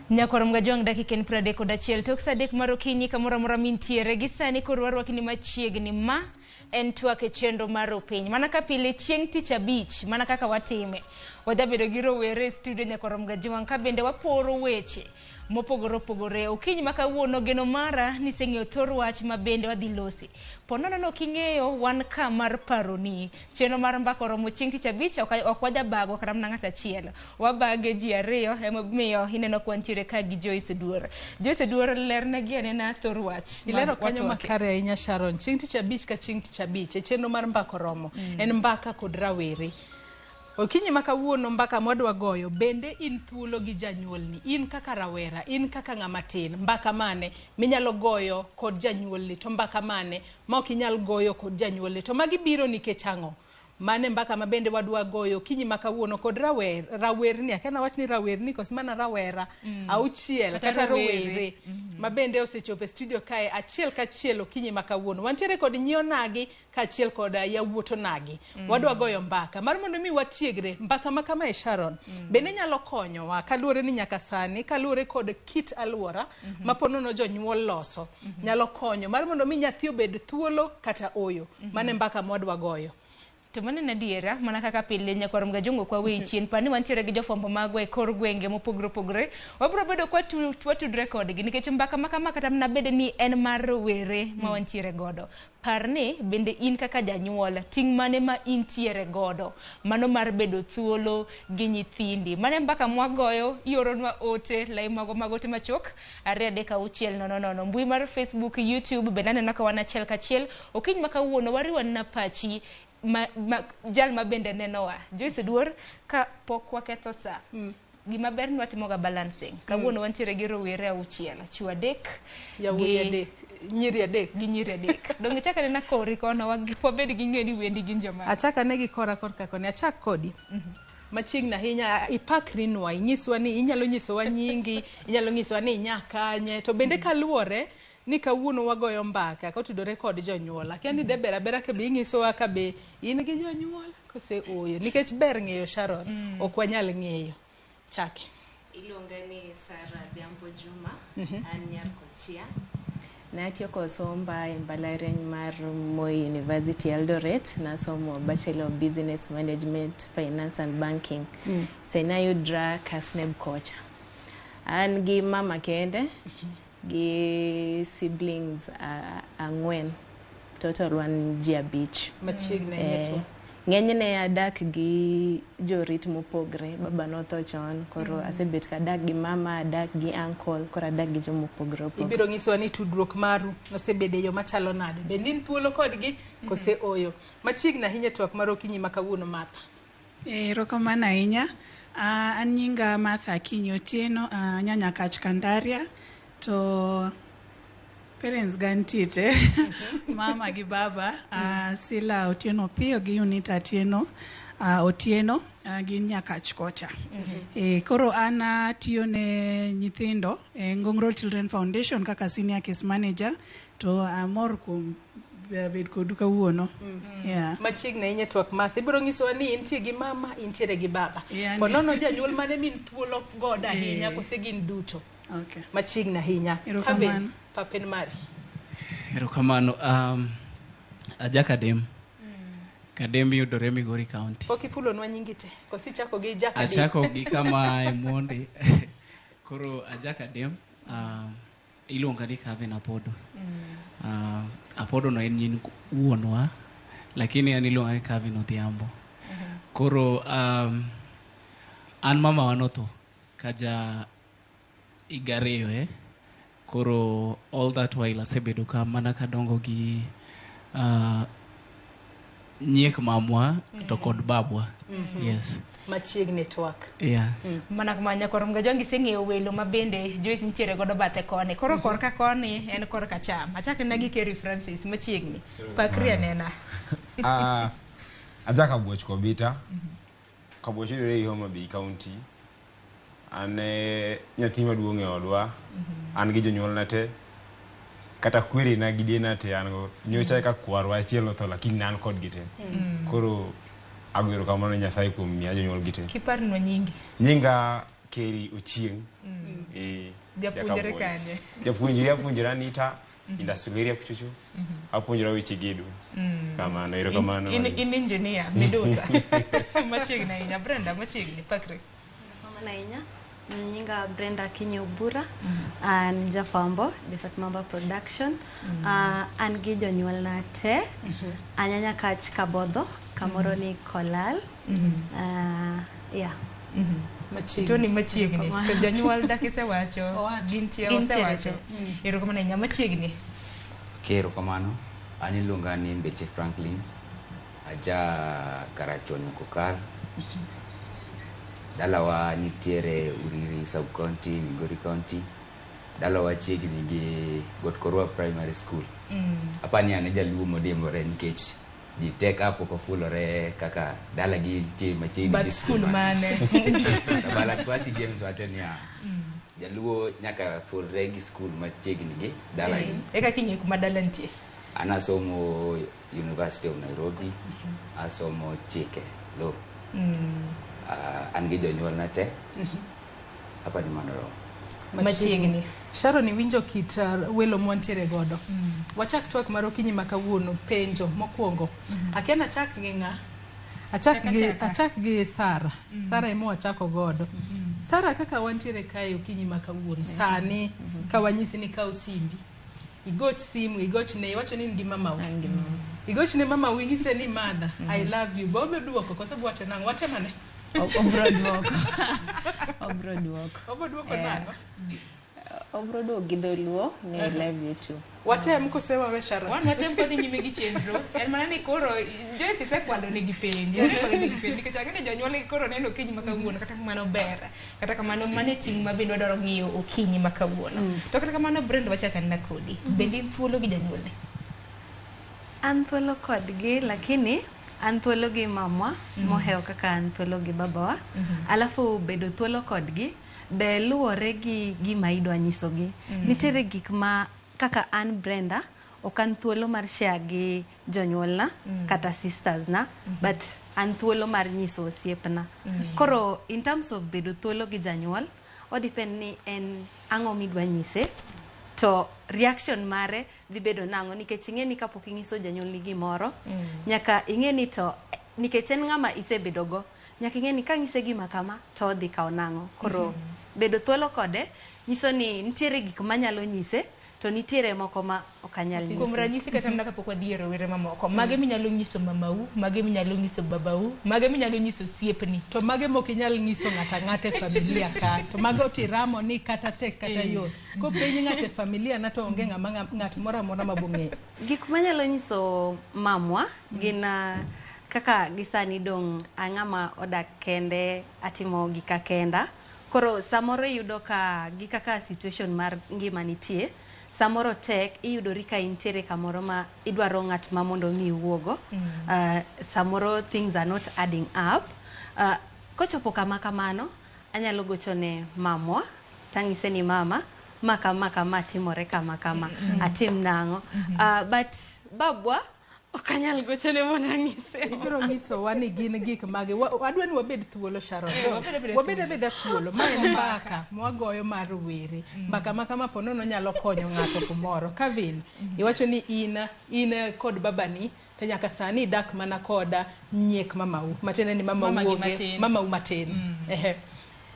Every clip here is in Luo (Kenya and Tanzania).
Nyakorom gajwang dakika en 31 tok saa 3 mar okinyi kamoro amora mintiere gi sani koro warwakni machiegni ma en twak e chenro mar opiny. Mana ka pile chieng' tich abich, mana kaka watime, wajabedo gi rowere e studio Nyakorom gajwang ka bende waporo weche mopogore opogore. Okinyi ma kawuono geno mara ni seng'eyo thor wach ma bende wadhi losi. Ponono no king'eyo wan ka mar paroni. Chenro mar mbaka oromo chieng' tich abich ok wajabago kata mana ng'at achiel. Wabage ji ariyo emomiyo ineno kwantiere ka gi Joyce Duor. Joyce Duor lernegi anena thor wach. Ilero kanyo makare ahinya Sharon. Chieng' tich abich ka chieng' tich abich e chenro mar mbaka oromo en mbaka kod rawere. Okinyi ma kawuono mbaka mwadwa goyo bende in thuolo gi janyuolni, in kaka rawera, in kaka ng'ama tin, mbaka mane minyalo goyo kod janyuolni, to mbaka mane ma ok inyal goyo kod janyuolni, to magi biro nikech ang'o? Mane mbaka ma bende wadwa goyo okinyi ma kawuono kod rawerni, akena wach ni rawerni kos mana rawera auchiel kata rowere ma bende osechopo e studio kae achiel ka achiel okinyi ma kawuono. Wantiere kod nyio nagi ka achiel kod yawuoto nagi. Wadwa goyo mbaka mar mondo mi watiegre mbaka ma kama e Sharon. Bende nyalo konyowa kaluore ni nyaka sani kaluore kod kit alwora ma ponono jonyuol loso. Nyalo konyo mar mondo mi nyathi obed thuolo kata oyo. Mane mbaka mwadwa goyo. To mane nadiera mana kaka pile Nyakorom gajungo kwa wei chien pani wantiere gi jofombo magwa e kor gwenge mopogore opogore. Wabro bedo kwa watudre kodgi nikech mbaka makama kata mna bede ni en mar rowere ma wantiere godo. Parni bende in kaka janyuol ting' mane ma intiere godo mano mar bedo thuolo gi nyithindi. Mane mbaka mwagoyo ioronwa ote lai magote machok 2-3-6-000 mbui mar Facebook, YouTube bende aneno ka wan achiel kachiel. Okinyi ma kawuono wariwa na pachi jal ma bende nenowa. Joyce Duor ka pok waketho saa gima ber ni watimo ga balancing. Kawuono wantiere gi rowere auchiel, chwo adek, yawuoyi adek, nyiri adek. Donge chaka ne na kori kono wabed gi ng'eni wendi gin joma. Achaka ne gi kora korka koni, achak kodi. Machiegni ahinya ipakri nwa, inyiswa ni inyalo nyisowa nyingi, inyalo nyisowa ni inyakanye, to bende kaluore ni kawuono wagoyo mbaka kotudore kod jonyuol. Akia ni debera bera ke be inyisowa ka be in gi jonyuol kose oyo nikech ber ng'eyo Sharon ok wanyal ng'eyo. Chake iluonga ni Sara Biambo Juma, an nyar Kochia. Natieko somba e mbalariany mar Moi University Eldoret, nasomo Bachelor of Business Management, Finance and Banking. Senayudra Kasneb Kocha. An gi mama kende gi siblings ang'wen, total wan ji abich. Machiegni ahinya. Ng'enyne adak gi jorit mopogre. Baba notho chon, koro asebet kadak gi mama, adak gi uncle, koro adak gi jomopogre opogre. Ibiro nyisowa ni tudruok maru nosebede yo machalo nade. Bende in thuolo kodgi kose oyo. Machiegni ahinya twak mar okinyi ma kawuono Martha. Erokamano ahinya. An nyinga Martha Akinyi Otieno, nyanya Kach Kandaria. To parents gantite mama gi baba Sila Otieno Pio gi Unita Otieno Otieno gi Nyakach Kocha. Koro ana tiyo ne nyithindo Ngong Children Foundation kaka senior case manager, to amor kum bed kodu kawuono. Machiegni ahinya twak Martha. Ibiro nyisowa ni intie gi mama, intiere gi baba. Ponono janyuol mane min thuolo godo ahinya kose gin duto. Okay. Machiegni ahinya. Erokamano. Papen mari. Erokamano. Ajakadem. Kadem yudore Migori County. Okifulo nwa nyingi te. Kosi chako gi Jakadem. Achako gi kama emonde. Koro Ajakadem. Iluonga ni Kevin Apodo. Apodo no en nyin wuonwa. Lakini an iluonga ni Kevin Odhiambo. Koro an mama wanotho. Kaja igareyo koro all that while asebedo ka mana kadongo gi nyiek mamwa to kod babwa. Yes. Machiegni twak. Mana kuma Nyakorom gajwang giseng'eyo welo ma bende Joyce nitiere godo bathe koni. Koro korka koni en korka cham. Achake nagi Kerry Francis machiegni. Pakri anena. Ajaka Buoch Kobita. Kabuoch yudore Homa Bay County. Ane nyathi maduong' e odwa, an gi jonyuol na te, kata kweri na gidiena te an go, nyocha ka kwarwa achiel otho lakini an kod gite. Koro agwero kamano Nyasaye kuom miya jonyuol gite. Kiparno nyingi. Nyinga Keri Ochieng. Japuonjre kanye? Japuonjre Anita, industrial area kuchuchu. Apuonjra weche gedo. Kamano, erokamano. In engineer, Medusa. Machiegni ahinya. Brenda, machiegni, pakre. Mama ahinya. Nyinga Brenda Kinyo Bura, an jafambo, Desat Mamba Production, an gi jonyuol na te, anyanya kach kabodho, kamoro ni Kolal, yeah. Toni machiegni. To jonyuol dak isewacho, gintie osewacho. Erokamano ahinya, machiegni. Erokamano, an iluonga ni Mbeche Franklin, aja Karachon Mukokar. Dalawa nitiere Uriri Sub-County, Migori County. Dalawa chiegni gi Gotkorwa Primary School. Apani ane jaluo modembore nikech di take up okofulore kaka dala gi tie machiegni But school mane. Bala kwasi James Watenia. Jaluo nyaka fulre gi school machiegni gi dala gi. Eka kinye kuma dala ntie. Anasomo University of Nairobi. Asomo chike lo. An gi jonyuol na te. Apa ni manoro. Machiegni. Sharon iwinjo kit welo mwantiere godo. Wachak twak mar okinyi makawuono penjo mokwongo. Akiana achak gi ng'a? Achak gi Sara. Sara emo wachako godo. Sara kaka wantiere kae okinyi makawuono. Sani ka wanyisi ni ka usimbi. Igoch simu, igoch ne, wacho ni ndi mama u. Igoch ne mama u ingise ni mother. I love you. Bobe duoko kwa sababu wacho nango. Watemane? Obro duoko. Obro nango? Obro duoko gi dholuo ni I love you too. Watem kosewa we Sharon. Watem kodi nyime gi chenro. En mana ni koro Joyce sekwado ne gi penjo. Nikech ang'e jonyuol koro neno okinyi makawuono kata kamano ber. Kata kamano mane ting' ma bende wadwaro ng'iyo okinyi makawuono. To kata kamano Brenda wachaka na kodi. Bende in thuolo gi janyuol? An thuolo kodgi lakini an thuolo gi mamwa moheo kaka an thuolo gi babawa. Alafu bedo thuolo kodgi be luwore gi gima idwa nyisogi. Nitiere gik ma kaka an Brenda okan thuolo mar share gi jonyuolna kata sisters na, but an thuolo mar nyiso osiepna. Koro in terms of bedo thuolo gi janyuol, o depend ni en ang'o midwa nyise, to reaction mare dhi bedo nango nikech ing'eni kapok ing'iso janyuol ni gimoro, nyaka ing'eni to nikech en ng'ama isebedo go, nyaka ing'eni ka ng'ise gima kama to odhi kao nango. Koro bedo thuolo kode nyiso ni nitiere gik manyalo nyise to nitiere moko ma okanyal nyise. Kuom ranyisi kata mna kapok wadhi e rowere mamoko, mage minyalo nyiso mamau, mage minyalo nyiso babau, mage minyalo nyiso osiepni, to mage mok inyal nyiso ng'ata ng'ate familia ka, to mage otiramo ni kata tek kata yot. Ko penyi ng'ate familia na to onge ng'at moro amora mabong'e. Gik manyalo nyiso mamwa gin kaka gisani dong ang'ama odak kende, atimo gika kenda. Koro samoro yudo ka gikaka situation mar ngima nitie, samoro tek iyudori ka intiere kamoro ma idwaro ng'at ma mondo mi wuogo. Samoro things are not adding up. Kochopo kama kamano, anyalo gochone mamwa, tang'ise ni mama, kama timore kama atim nango. But babwa okanyal gochone mondo ang'ise. Ibiro nyiso wani gin gik mage. Wadwa ni wabed thuolo Sharon. Wabed thuolo. Ma en mbaka mwagoyo mar were. Mbaka ma ponono nyalo konyo ng'ato kumoro. Kavin, iwacho ni in kod babani to nyaka sani dak mana koda nyiek mamau. Matene ni mama wuoge, mama matin.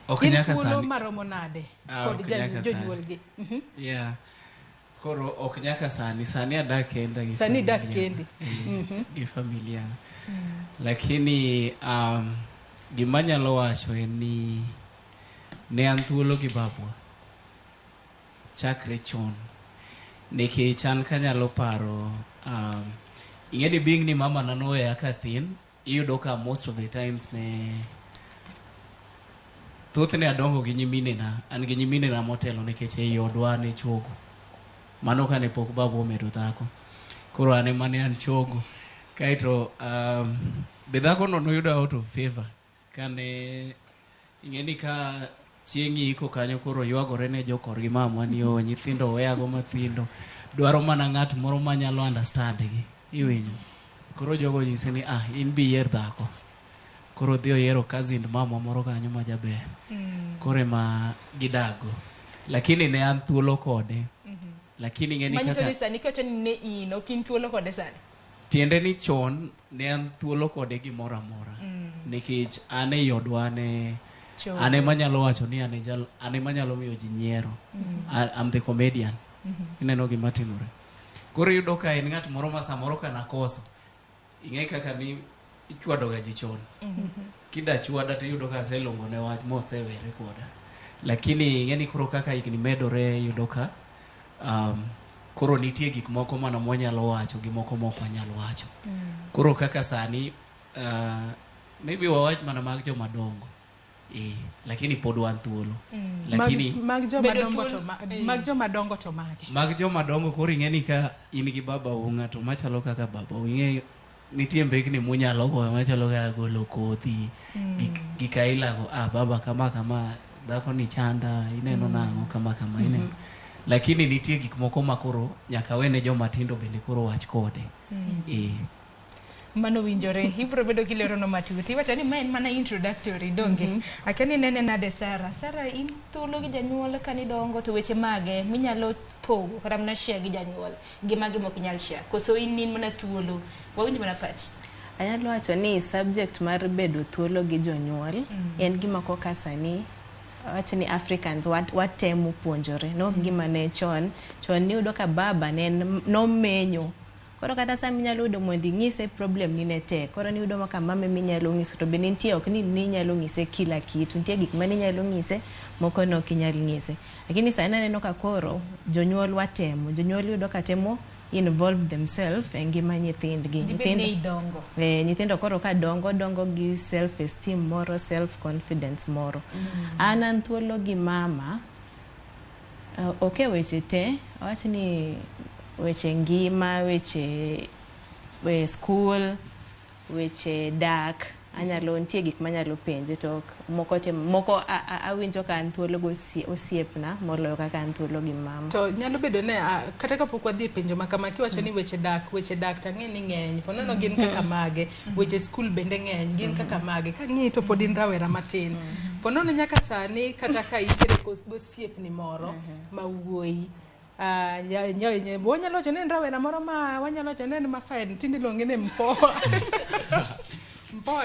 Ok nyaka sani. In thuolo maromo nade kod jonyuol gi. Yeah. Koro ok nyaka sani adak kenda gi sani dak kendi gi familia. Lakini gima nyalo wacho en ni ne an thuolo gi babwa chakre chon, nikech an kanyalo paro ing'eni being ni mama na noweya ka thin, iyudo ka most of the times ne thothne adongo gi nyimine na, an gi nyimine na motelo nikech ei odwa ne chogo. Mano kane pok babu omedo dhako. Koro ane mane an chogo. Kaito be dhako no noyudo out of favor. Kane ing'eni ka chieng'i iko kanyo koro ywagore ne jokorgi mamwa ni nyithindo weyago mathindo. Dwaro mana ng'at moro manyalo understand gi. Iwinjo. Koro jogo nyise ni in bi yier dhako. Koro dhi oyiero cousin mamwa moro kanyo majaber. Koro ema gidago. lakini ne an thuolo kode. Lakini ng'eni Manyiso kaka ni sani kiwacho ni ne in ok in thuolo kode sani. tiende ni chon ne an thuolo kode gimoro amora. Nikech ane yodwa ane manyalo wacho ni ane manyalo miyo ji nyiero. I'm the comedian. Ineno gima timore. Koro yudo ka en ng'at moro ma samoro ka nakoso. Ing'e kaka ni ichwado ga ji chon. Kida chwada to yudo ka aselongo ne wach mosewere koda. Lakini ng'eni koro kaka higni medore yudo ka koro nitie gik moko mana mwanyalo wacho gi moko mok wanyalo wacho. Koro kaka sani maybe wawach mana mag joma dongo. Lakini pod wan thuolo. Lakini mag joma dongo to mage. Mag joma dongo koro ing'eni ka in gi baba u ng'ato machalo kaka baba u ing'e nitie mbekni munyalo goyo machalo kaka golo kodhi gi kailago baba kama dhako ni chanda ineno nang'o kama ineno. Lakini nitie gik moko makoro nyaka wene joma tindo bende koro wach kode. Mano winjore ibro bedo kilero no matuti iwacho ni main mana introductory donge akeni nene nade Sara in thuolo gi janyuol kani dongo to weche mage minyalo pogo kata mna share gi janyuol gimage mok inyal share koso in mana thuolo wawinjo mana pachi. Anyalo wacho ni subject mar bedo thuolo gi jonyuol en gima koka sani wacho ni Africans watemo puonjore no gima ne chon ni udo ka baba ne no menyo. Koro kata sa minyalo yudo mondo ing'ise problem ni ne tek. Koro ni yudo maka mame minyalo ng'iso to be nitie ok ni nyalo ng'ise kila kitu. Nitie gik ma nyalo ng'ise moko no kinyal ng'ise. Lakini sasa neno ka koro jonyuol watemo. Jonyuol yudo ka temo involve themselves e ngima nyithindgi. Nyithindo koro ka dongo gi self esteem moro, self confidence moro. An thuolo gi mama weche te wacho ni weche ngima, weche school, weche dak, anyalo nitie gik manyalo penje to moko awinjo ka an thuolo go osiepna moloyo kaka an thuolo gi mama. To nyalo bedo ne kata kapok wadhi penjo makama kiwacho ni weche dak tang'e ni ng'eny ponono gin kaka mage, weche school bende ng'eny gin kaka mage ka ng'i to pod in rawera matin. Ponono nyaka sani kata ka itere gosiepni moro ma wuoyi wanyalo wacho ni rawera moro ma wanyalo wacho ni ma fine tindi longe ne mpoa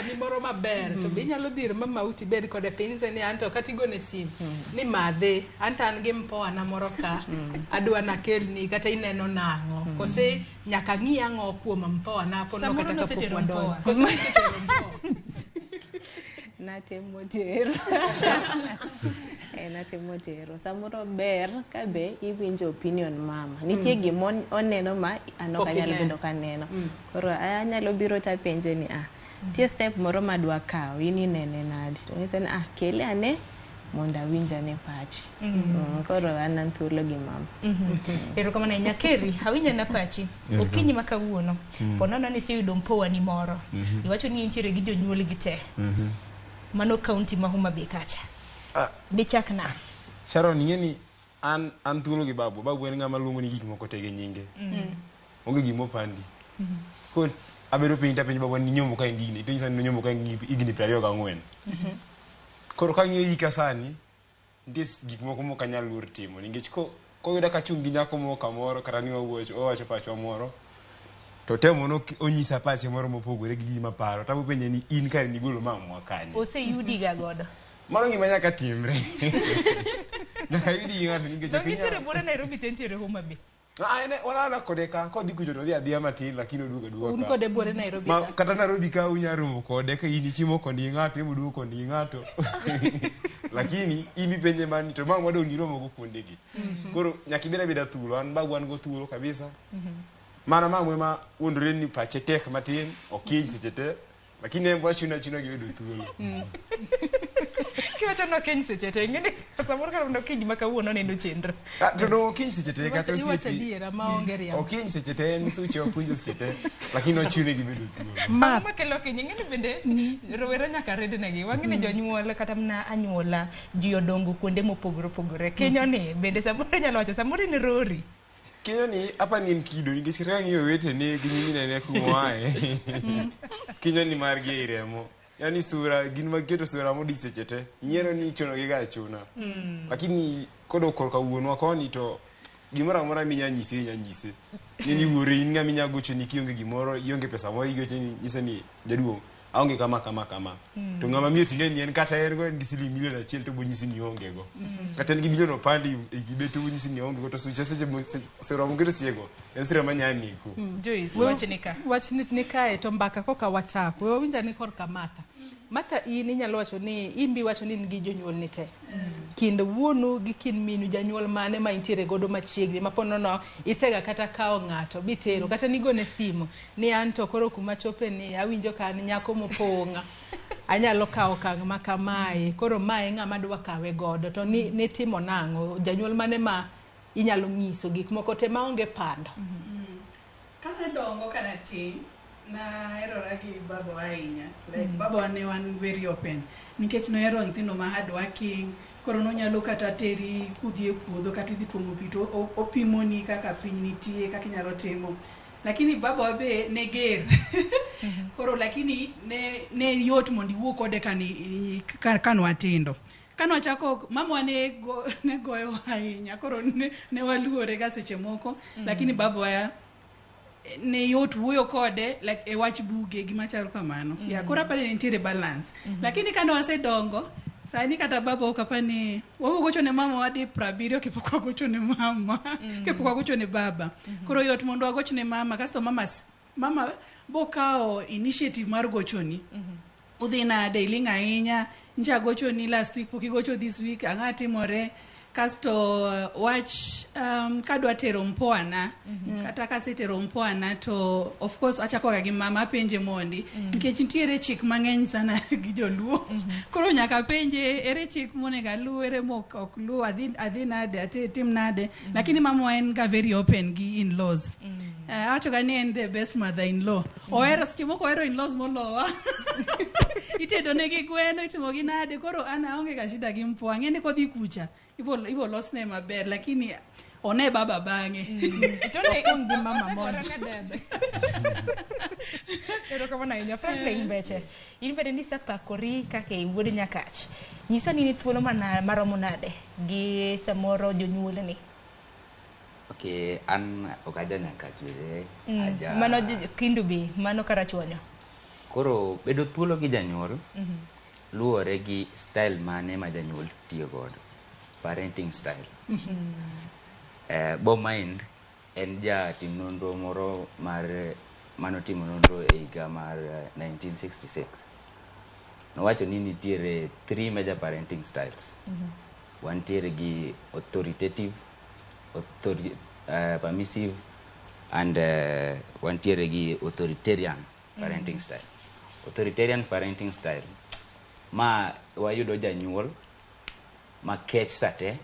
ni moro maber to be inyalo dhir mama uti bed kode piny ni anto kata igone sim ni madhe anto an gi mpoa na moro ka adwa na kelni kata ineno nang'o kose nyaka ng'i ang'o kuom mpoa na pono kata kapok wadonjo kose setero mpoa natemo tero samoro ber ka be iwinjo opinion mama nitie gima oneno ma ano kanyalo bedo kaneno koro anyalo biro ta penje ni tie step moro madwa kawo in inene nade to nise ni kele ane monda winja ne pachi koro an thuolo gi mama erokamano Nyakeri hawinja na pachi okinyi makawuono ponono ni siyudo mpoa ni moro iwacho ni intiere gi jonyuol gi te mano county ma Homa Bay kacha dichakna Sharon ing'eni an thuolo gi babu en ng'ama luongo ni gik moko tege nyinge onge gimo pandi ko abedo piny ta piny babu ni nyomo ka indigni to nyisa ni nyomo ka igni 24 koro ka ng'iyo hika sani ndis gik moko mok anyal luor timo nikech ko yuda ka chung' gi nyako moro kamoro kata ni owacho pachwa moro to temo no onyisa pache moro mopogore gi gima paro tabu penje ni in kare ni golo mamwa kanye oseyudi ga godo mano gima nyaka timre nyaka yudi ng'ato nikech to nitiere bore Nairobi tentiere Homa Bay wana kode ka kodhi kucho to dhi adhiya matin lakini oduoga un kode bore Nairobi kata Nairobi ka unyarumo kode ka in ichimo kondi ng'ato imuduo kondi ng'ato lakini imi penje mani to mang wado niromo go kuonde gi koro nyaka beda thuolo an bagu an go thuolo kabisa mana mamwe ma wondore ni pache tek matin okiny seche te lakini embo chuna gi bedo thuolo kiwacho no kiny seche te ngene samoro kar ndo kiny makawuono nendo chenro to no kiny seche te kata osiepi okiny seche te en suche okunjo seche te lakini ochune gi bedo thuolo ma kelo kiny ngene bende rowere nyaka rednegi wang'eni jonyuol kata mna anyuola ji odongo kuonde mopogore kinyo ni bende samoro nyalo wacho samoro ni rori kinyo ni apa ni kido nikech kaka ng'iyo wetene gi nyimine ne kumoae kinyo ni margi e remo yani sura gin maketo sura modich seche te nyiero ni ichono gi ga chuna lakini kodo korka wuonwa koni to gimoro amora minya nyise ni wuori in ng'ama inya gocho ni kionge gimoro ionge pesa moro igocho ni nyise ni jaduong' aonge kama to ng'ama miyo ting'e ni en kata en go en gi siling milion 1 to bonyisi ni onge go kata en gi milion opandi e kibe to bonyisi ni onge go to suche seche sero mo gero siego en sero manyani ko Joyce wachni ni kae to mbaka koka wachako we winja ni korka Martha in inyalo wacho ni imbi wacho ni gi jonyuol ni te kind wuonu gi kind minu janyuol mane ma intiere godo machiegni mapono no isega kata kao ng'ato bitero kata nigone simu ni anto koro kuma chope ni awinjo kan nyako mopong'a anyalo kao kang' makamae koro mae ng'ama dwa kawe godo to ni timo nang'o janyuol mane ma inyalo nyiso gik moko te maonge pando kana dongo kana tin na erora gi baba ahinya like baba ne wan very open nikech no ero ntino ma hard working koro no nyalo kata teri kudhi e puodho kata idhi tuomo pito opimoni kaka piny nitie kaka inyalo timo lakini baba be ne ger koro lakini ne yot mondi wuok kode kanwa tindo kanwa chako mama ne goyo ahinya koro ne waluore ga seche moko lakini baba ne yot wuoyo kode like e wach buge gima chalo kamano ya kora pale nitiere balance lakini kando wasedongo sani kata baba okapani wawo gocho ne mama wadi 70 kipokwa gocho ne mama kipokwa gocho ne baba koro yot mondo agocho ne mama kasto mama bokao initiative mar gochoni udhi nade ilinga ahinya nja gocho ni last week poki gocho this week angati more kasto watch kadwa tero mpoana kata kasetero mpoana to of course achako ga gi mama penje mondi nikech nitiere chik mang'eny sana gi joluo koro nyaka penje ere chik mone ga luo ere mok luo adhi nade tim nade lakini mama en ga very open gi in laws acho ga ni en the best mother in law oero skimoko oero in laws molowa itedo ne gi gweno itimo gi nade koro ana onge ga shida gi mpo ang'eni kodhi kucha ivo losne maber lakini one baba bang'e tone ongi mama mondo ero kama na inya Franklin Beche in bende ni sapakori kaka iwuod Nyakach nyisa ni thuolo maromo nade gi samoro jonyuol ni Okay, an okaja Nyakach aja mano kindu bi mano karachuonyo koro bedo thuolo gi janyuol luore gi style mane ma janyuol tiyo godo parenting style bo mind en ja tim nonro moro mar manotimo nonro e higa mar 1966 nowacho ni nitiere 3 major parenting styles wantiere gi authoritative permissive and wantiere gi authoritarian parenting style authoritarian parenting style ma wayudo janyuol ma kech sate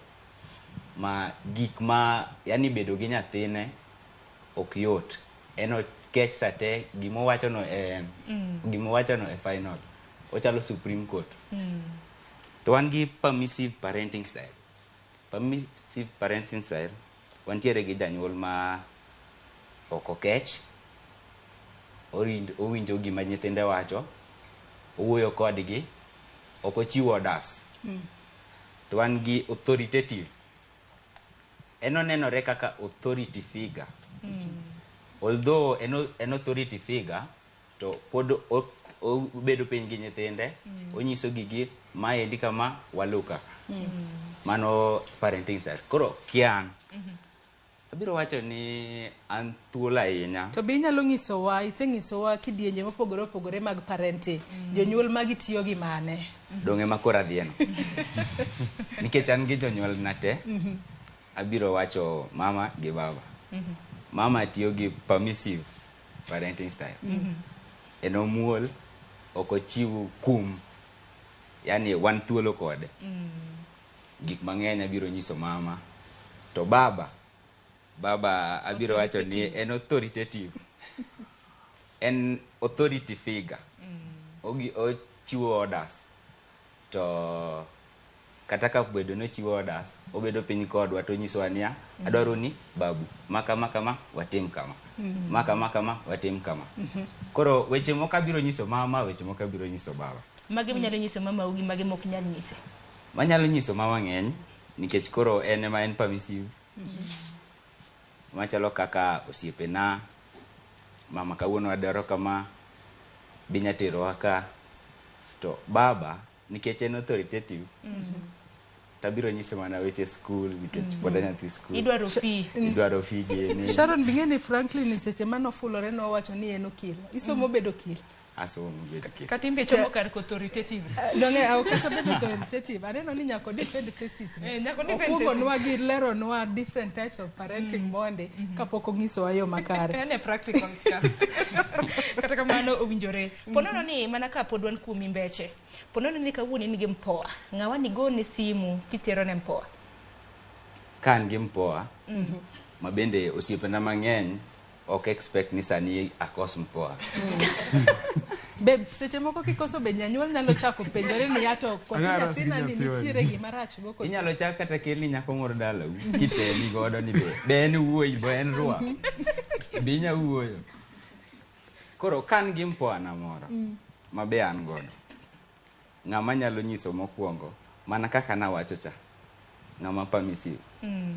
ma gik ma yani bedo gi nyathine ok yot eno kech sate gimo wacho no e final ochalo Supreme Court to wan gi permissive parenting style wantiere gi janyuol ma ok kech owinjo gima nyithinde wacho owuoyo kodgi ok ochiwo orders to wan gi authoritative eno nenore kaka authority figure although en authority figure to pod obedo piny gi nyithinde onyiso gigi maendi kama waluka mano parenting style koro kian abiro wacho ni an thuolo ahinya to be inyalo nyisowa iseng'isowa kidienje mopogore opogore mag parenting jonyuol magi tiyo gi mane donge makora dhieno nikech an gi jonyuol na te abiro wacho mama gi baba mama tiyo gi permissive parenting style en omuol ok ochiw kum yani wan thuolo kode gik mang'eny abiro nyiso mama to baba abiro wacho ni en authoritative en authority figure ochiwo orders to kata ka bedo no chiwo orders obedo piny kodwa to nyisowa niya adwaro ni babu maka watim kama maka watim kama koro weche moko abiro nyiso mama weche moko abiro nyiso baba magi manyalo nyiso mama ugi magi mok nyal nyise manyalo nyiso mama ng'eny nikech koro en ema en permissive. Machalo kaka osiepena, mama kawuono adwaro kama, binya terowa ka, to baba nikech en authoritative, tabiro nyise mana weche school nikech pod nyathi school. Idwaro fee gini. Sharon bingeni Franklin seche mano fulore no wacho ni en okil. Isomo bedo okil. Asomo bedo okil. Katimbe chomo kar authoritative. Donge au kata bedo authoritative. Aneno ni nyako defend thesis. Nyako defend. Okugo nwa gi lero nwa different types of parenting monde kapok ongiso ayo makare. Ene practical stuff. Kata kamano owinjore. Ponono ni mana ka podwan kuomi mbeche. Ponono ni kawuoni nigi mpoa. Ng'awa ni gone simu kitero ne mpoa. Kan gi mpoa. Ma bende osiepena mang'eny ok expect ni sani akos mpoa. Be seche moko kikoso be janyuol nyalo chako penjore ni ato kosi nyathina ni nitiere gima rach go kosi. Inyalo chako kata kelni nyako moro dala kiteli godo ni be en wuoyi bo en ruwa. Binya wuoyo. Koro kan gi mpoa na moro. Ma be an godo. Ng'ama nyalo nyiso mokwongo mana kaka na wacho cha. Ng'ama permissive.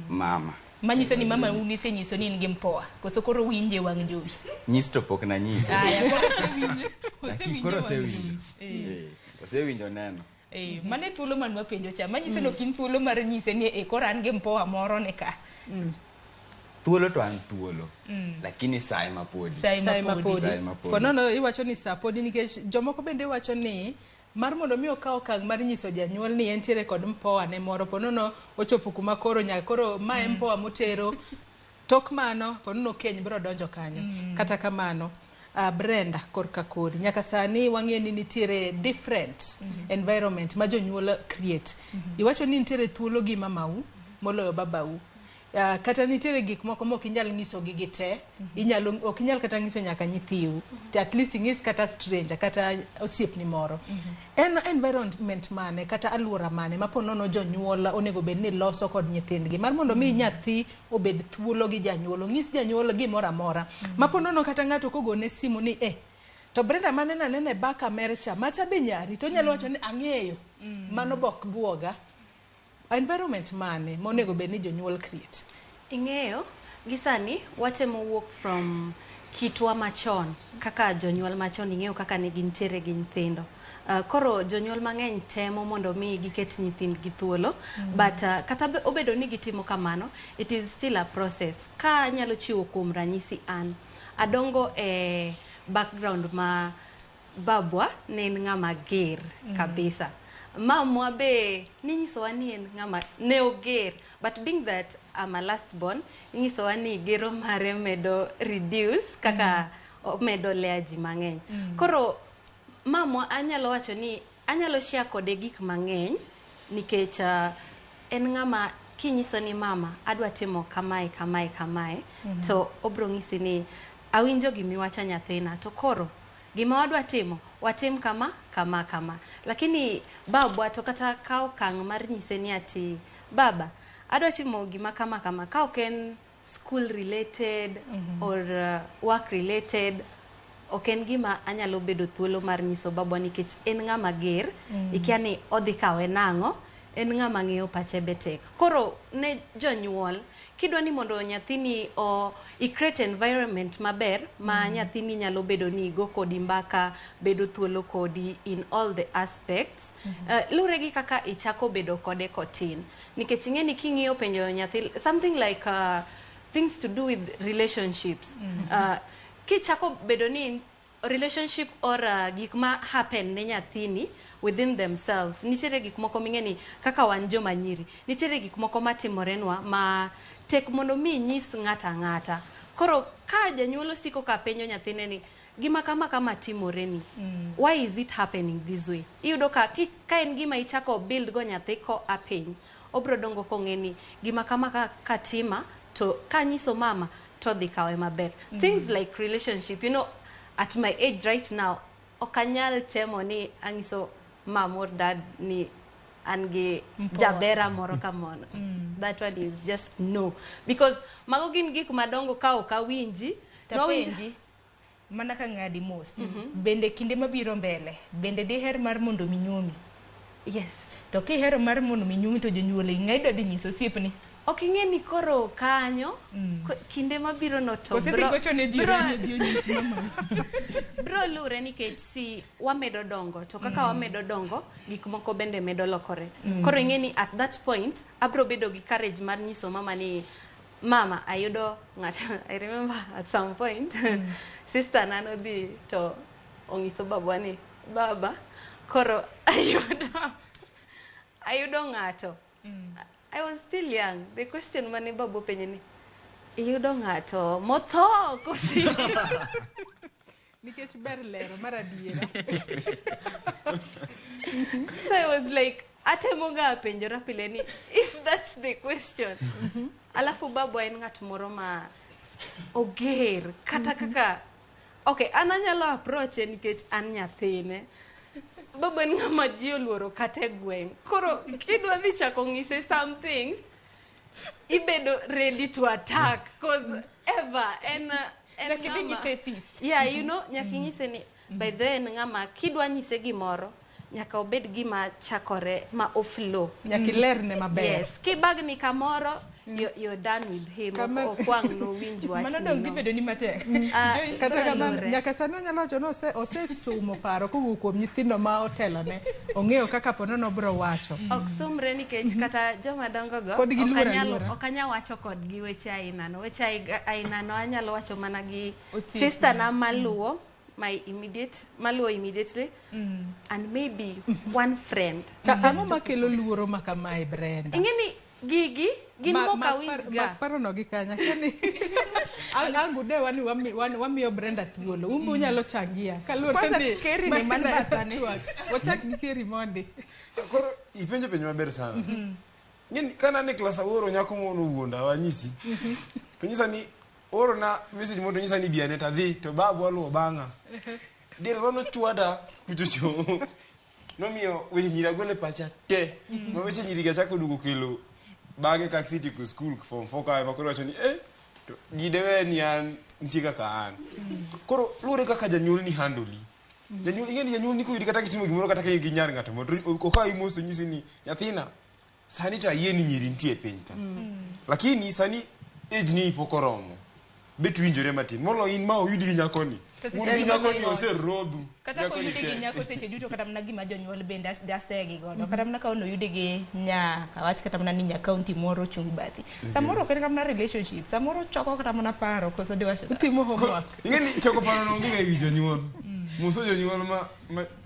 Mama. Manyiso ni mama unise nyiso ni ngi mpoa. Koso koro winje wang jowi. Nyis to pok na nyise. Koro osewinjo. Osewinjo neno. Mane thuolo manwa penjo cha. Manyiso no kin thuolo mar nyise ni koro an gi mpoa moro ne ka. Thuolo to an thuolo. Lakini sai mapodi. Sai mapodi. Konono iwacho ni sa podi nikech jomoko bende wacho ni mar mondo mi okaw kang mar nyiso janyuol ni entiere kod mpoa ne moro ponono ochopo kuma koro nya koro ma mpoa motero tok mano ponono keny biro donjo kanyo. Kata kamano Brenda korka kodi nyaka sani wang'e ni nitiere different environment ma jonyuol create. Iwacho ni nitiere thuolo gi mamau moloyo babau. Kata nitiere gik moko mok inyal nyiso gi gite, inyalo ok inyal kata nyiso nyaka nyithiu, at least ingis kata stranger kata osiepni moro. En environment mane kata aluora mane maponono jonyuol onego bed ni loso kod nyithindgi mar mondo mi nyathi obed thuolo gi janyuol, ngis janyuol gimoro amora. Maponono kata ng'ato kogone simu ni to Brenda mane nene baka mercha macha be nyari to nyalo wacho ni ang'eyo mano bok buoga. Environment mane monego bed ni jonyuol create. Ing'eyo gisani watemo wuok from kitwa machon kaka jonyuol machon ing'eyo kaka ne gintiere gi nyithindo. Koro jonyuol mang'eny temo mondo mi giket nyithindgi thuolo but kata obedo ni gitimo kamano it is still a process. Ka nyalo chiwo kuom ranyisi an adongo background ma babwa ne en ng'ama ger kabisa. Mamwa be ninyisowa ni en ng'ama ne oger but being that I'm a last born ninyisowa ni gero mare medo reduce kaka medo lea ji mang'eny. Koro mamwa anyalo wacho ni anyalo share kode gik mang'eny nikech en ng'ama kinyiso ni mama adwa timo kamae to obro ng'isi ni awinjo gimiwacho nyathina to koro gima wadwa timo watim kama. Lakini babwa to kata kao kang mar nyise ni ati baba adwa timo gima kama ka ok en school related or work related ok en gima anyalo bedo thuolo mar nyiso babwa nikech en ng'ama ger ikia ni odhi kawe nang'o en ng'ama ng'eyo pache betek. Koro ne jonyuol kidwa ni mondo nyathini i create environment maber ma nyathini nyalo bedo ni go kodi mbaka bedo thuolo kodi in all the aspects. Lure gi kaka ichako bedo kode kotin nikech ing'eni king'iyo penjo nyathi something like things to do with relationships. Kichako bedo ni relationship or gik ma happen ne nyathini within themselves nitiere gik moko ming'eni kaka wan joma nyiri nitiere gik moko matimorenwa ma tek mondo mi nyis ng'ata. Koro ka janyuolo siko ka penjo nyathine ni gima kama timoreni why is it happening this way, iyudo ka en gima ichako build go nyathi ko apeny obro dongo kong'eni gima kama ka tima to ka nyiso mama to dhi kawe maber. Things like relationship, you know, at my age right now okanyal temo ni angiso mom or dad ni ange jabera moro kamono. That one is just no, because mago gin gik madongo ka ok awinji tapenji mana ka ng'adi mos bende kinde mabiro mbele bende diher mar mondo minyuomi Yes. To kihero mar mondo minyumi to jonyuol ing'edo dhi nyiso osiepni. Ok ing'e ni koro kanyo kinde mabiro no to bro lure nikech si wamedo dongo to kaka wamedo dongo gik moko bende medo lokore. Koro ing'e ni at that point abro bedo gi courage mar nyiso mama ni mama ayudo ng'ato. I remember at some point sister nano dhi to ongiso babwa ni baba koro ayudo ng'ato. I was still young. The question mane babu penye ni iyudo ng'ato motho kosi. Nikech ber lero maradiera. So I was like atemonga penjora pile ni if that's the question. Alafu babu en ng'at moro ma oger kata kaka okay ananyalo approach nikech an nyathine. Babu en ng'ama ji oluoro kate gweng. Koro kidwa dhi chako ng'ise some things ibedo ready to attack cause ever and yeah, you know nyaki ng'ise ni by then ng'ama kidwa nyise gimoro nyaka obed gima chakore ma oflow. Nyaki lerne maber. Yes, kibagni kamoro you're done with him. Okwang no winj wach. Mano dong dhi bedo ni matek. Kata kamano nyaka sano nyalo wacho no osesumo paro kowuok kuom nyithindo ma otelo ne. Ong'eyo kaka ponono bro wacho. Ok sumre nikech kata joma dongo go okanyal wacho kodgi weche aina no. Weche aina no anyalo wacho mana gi sister na maluwo maluwo immediately and maybe one friend. Ang'o makelo luoro makamae Brenda? Ing'eni gigi gin moka winjga. Paro no gi kanya kani angu de wamiyo Brenda thuolo. Umbu nyalo changia. Kwanza Keri ni man batane. Wachak gi Keri mondi. Koro ipenjo penjo maber sana. Ng'eni kana ne klasa oro nyako mono wuonda wanyisi. Penyisa ni oro na message mondo nyisa ni biane ta dhi to babu aluwo bang'a. Del wano chwada kuchocho. Nomiyo weche nyira gole pacha te. Ma weche nyiri ga chako dugo kelo bage kak city ku school form 4 ka makoro wacho ni to gidewe ni an ntiga ka an. Koro lure kaka janyuol ni handoli. Janyuol ingeni janyuol ni ko yudi kata kitimo gimoro kata gi nyar ng'ato mondo ko imoso nyisi ni nyathina sani ta yie ni nyiri ntie piny ka. Lakini sani age ni pokoromo. Bet winjore matin. Molo in ma oyudi gi nyako ni. Uyudi nyako ni oserodhu. Kata ko yudi gi nyako seche duto kata mna gima jonyuol bende dasegi godo. Kata mna ka ono yudi gi nyaka wach kata mna ni nya county moro chung bathi. Samoro kata kama relationship, samoro choko kata mna paro koso de wacho. Utimo homework. Ingeni choko paro no ngi gi jonyuol. Muso jonyuol ma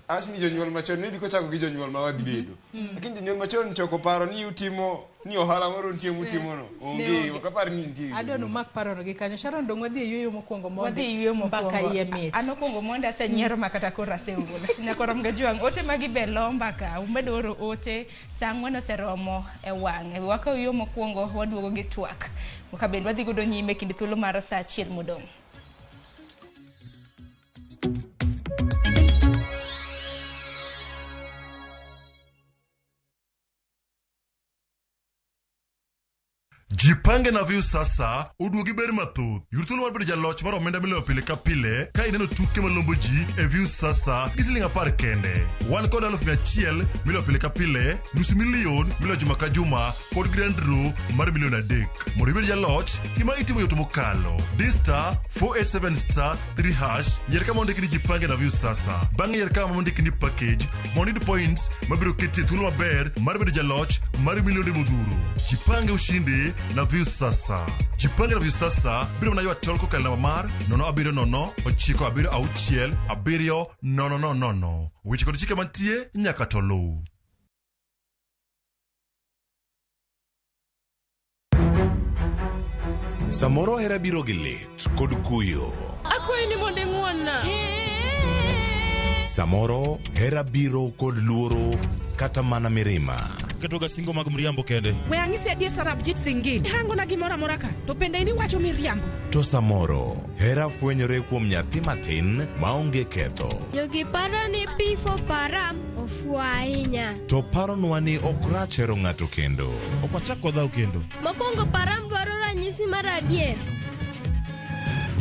ashni jonyuol machon ne biko chako gi jonyuol ma wadhi bedo. Lakini jonyuol machon choko paro ni utimo ni ohala moro ntie mutimo no. Onge wakapar ni ntie. Adonu mak paro no gi kanyo. Sharon dong wadhi yueyo mokwongo mondo. Wadhi yueyo mokwongo. Mbaka iye mit. Ano kwongo mondo ase nyiero makata kora se ugula. Nyakoro mga juang. Ote magi belo mbaka. Umedo oro ote. Sangwano seromo e wang. Waka yueyo mokwongo waduogo gi twak. Wakabend wadhi godo nyime kindi thuolo mar sa achiel modong'. Jipange na view sasa uduogi ber mathoth. Yurthuolo mar bedo jaloch mar omenda miloyo pile ka pile ka ineno tuke malombo ji e view sasa gi siling 10 kende. Wan kod 100,000 miloyo pile ka pile, $500,000 miloyo juma ka juma kod grand draw mar $1,300,000. Mondo ibed jaloch, gima itimo yot mokalo. Dial *487*3# yier kama ondiki ni jipange na view sasa. Bang'e yier kama ondiki ni package mondo iyud points mabiro keti thuolo maber mar bedo jaloch mar milionde modhuro. Jipange ushindi na view sasa. Jipange na view sasa biro mana ywa tol kokalo namba mar 070966700. Weche kod chike mantie nyaka to luw. Samoro hera biro gi lit kod kuyo. Akwai ni monde ng'wonna. Samoro hera biro kod luoro kata mana mirima. Ketoga singo mag mriambo kende. We ang'isi adier Sarab Jit Singin. Hango na gimora moraka. To pende ini wacho miriambo. To samoro hera fwenyore kuom nyathi matin maonge ketho. Jogi paro ni pifo param ofua ahinya. To paronwa ni okrachero ng'ato kendo. Ok wachak wadhaw kendo. Mokwongo param dwaro ranyisi mar adier.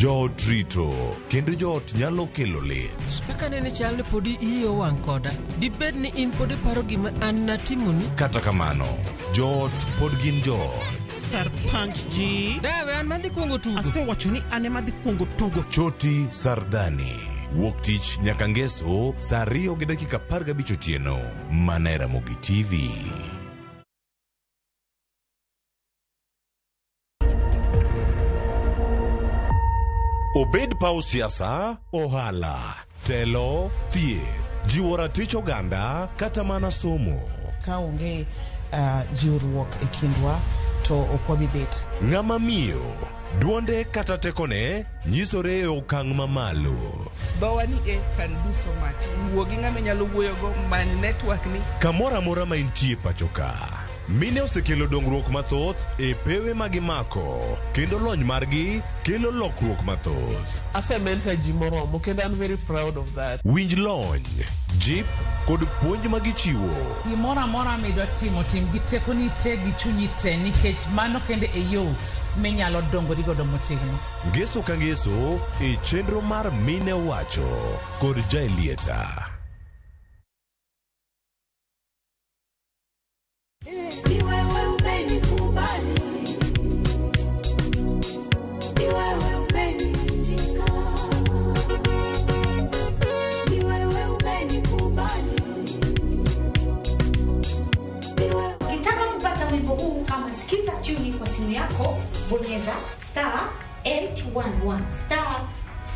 joot rito kendo joot nyalo kelo lit. Kaka nene chal ni podi iyo wang' koda, dibed ni in podi paro gima an natimoni. Kata kamano, joot pod gin joot. Sarpanch ji. Dawe an madhi kuongo tugo. Asewacho ni ane madhi kuongo tugo. Choti Sardani. Wuok tich nyaka ngeso saa 2:15 otieno. Mana e Ramogi TV. Obed paw siasa, ohala, telo, thieth, jiwo ratich oganda, kata mana somo. Ka onge jiwruok e kindwa to ok wabi bet. Ng'ama miyo, duonde kata tekone nyisore e okang' mamalo. Dhowa ni can do so much. Wuo gi ng'ama nyalo wuoyogo many network ni. Kamora mora ma intie pachoka. Mine osekelo dongruok mathoth e pewe magimako, kendo lony margi kelo lokruok mathoth. Asementa ji moromo kendo I'm very proud of that. Winj lony, jip kod puonj magichiwo. Gimora mora midwa timo tim gi tekoni te gi chunyi te nikech mano kende e yo minyalo dongori godo motegno. Ngeso ka ngeso e chenro mar Mine Wacho kod Jaelieta. Sikiza tuni kwa simu yako, bonyeza *811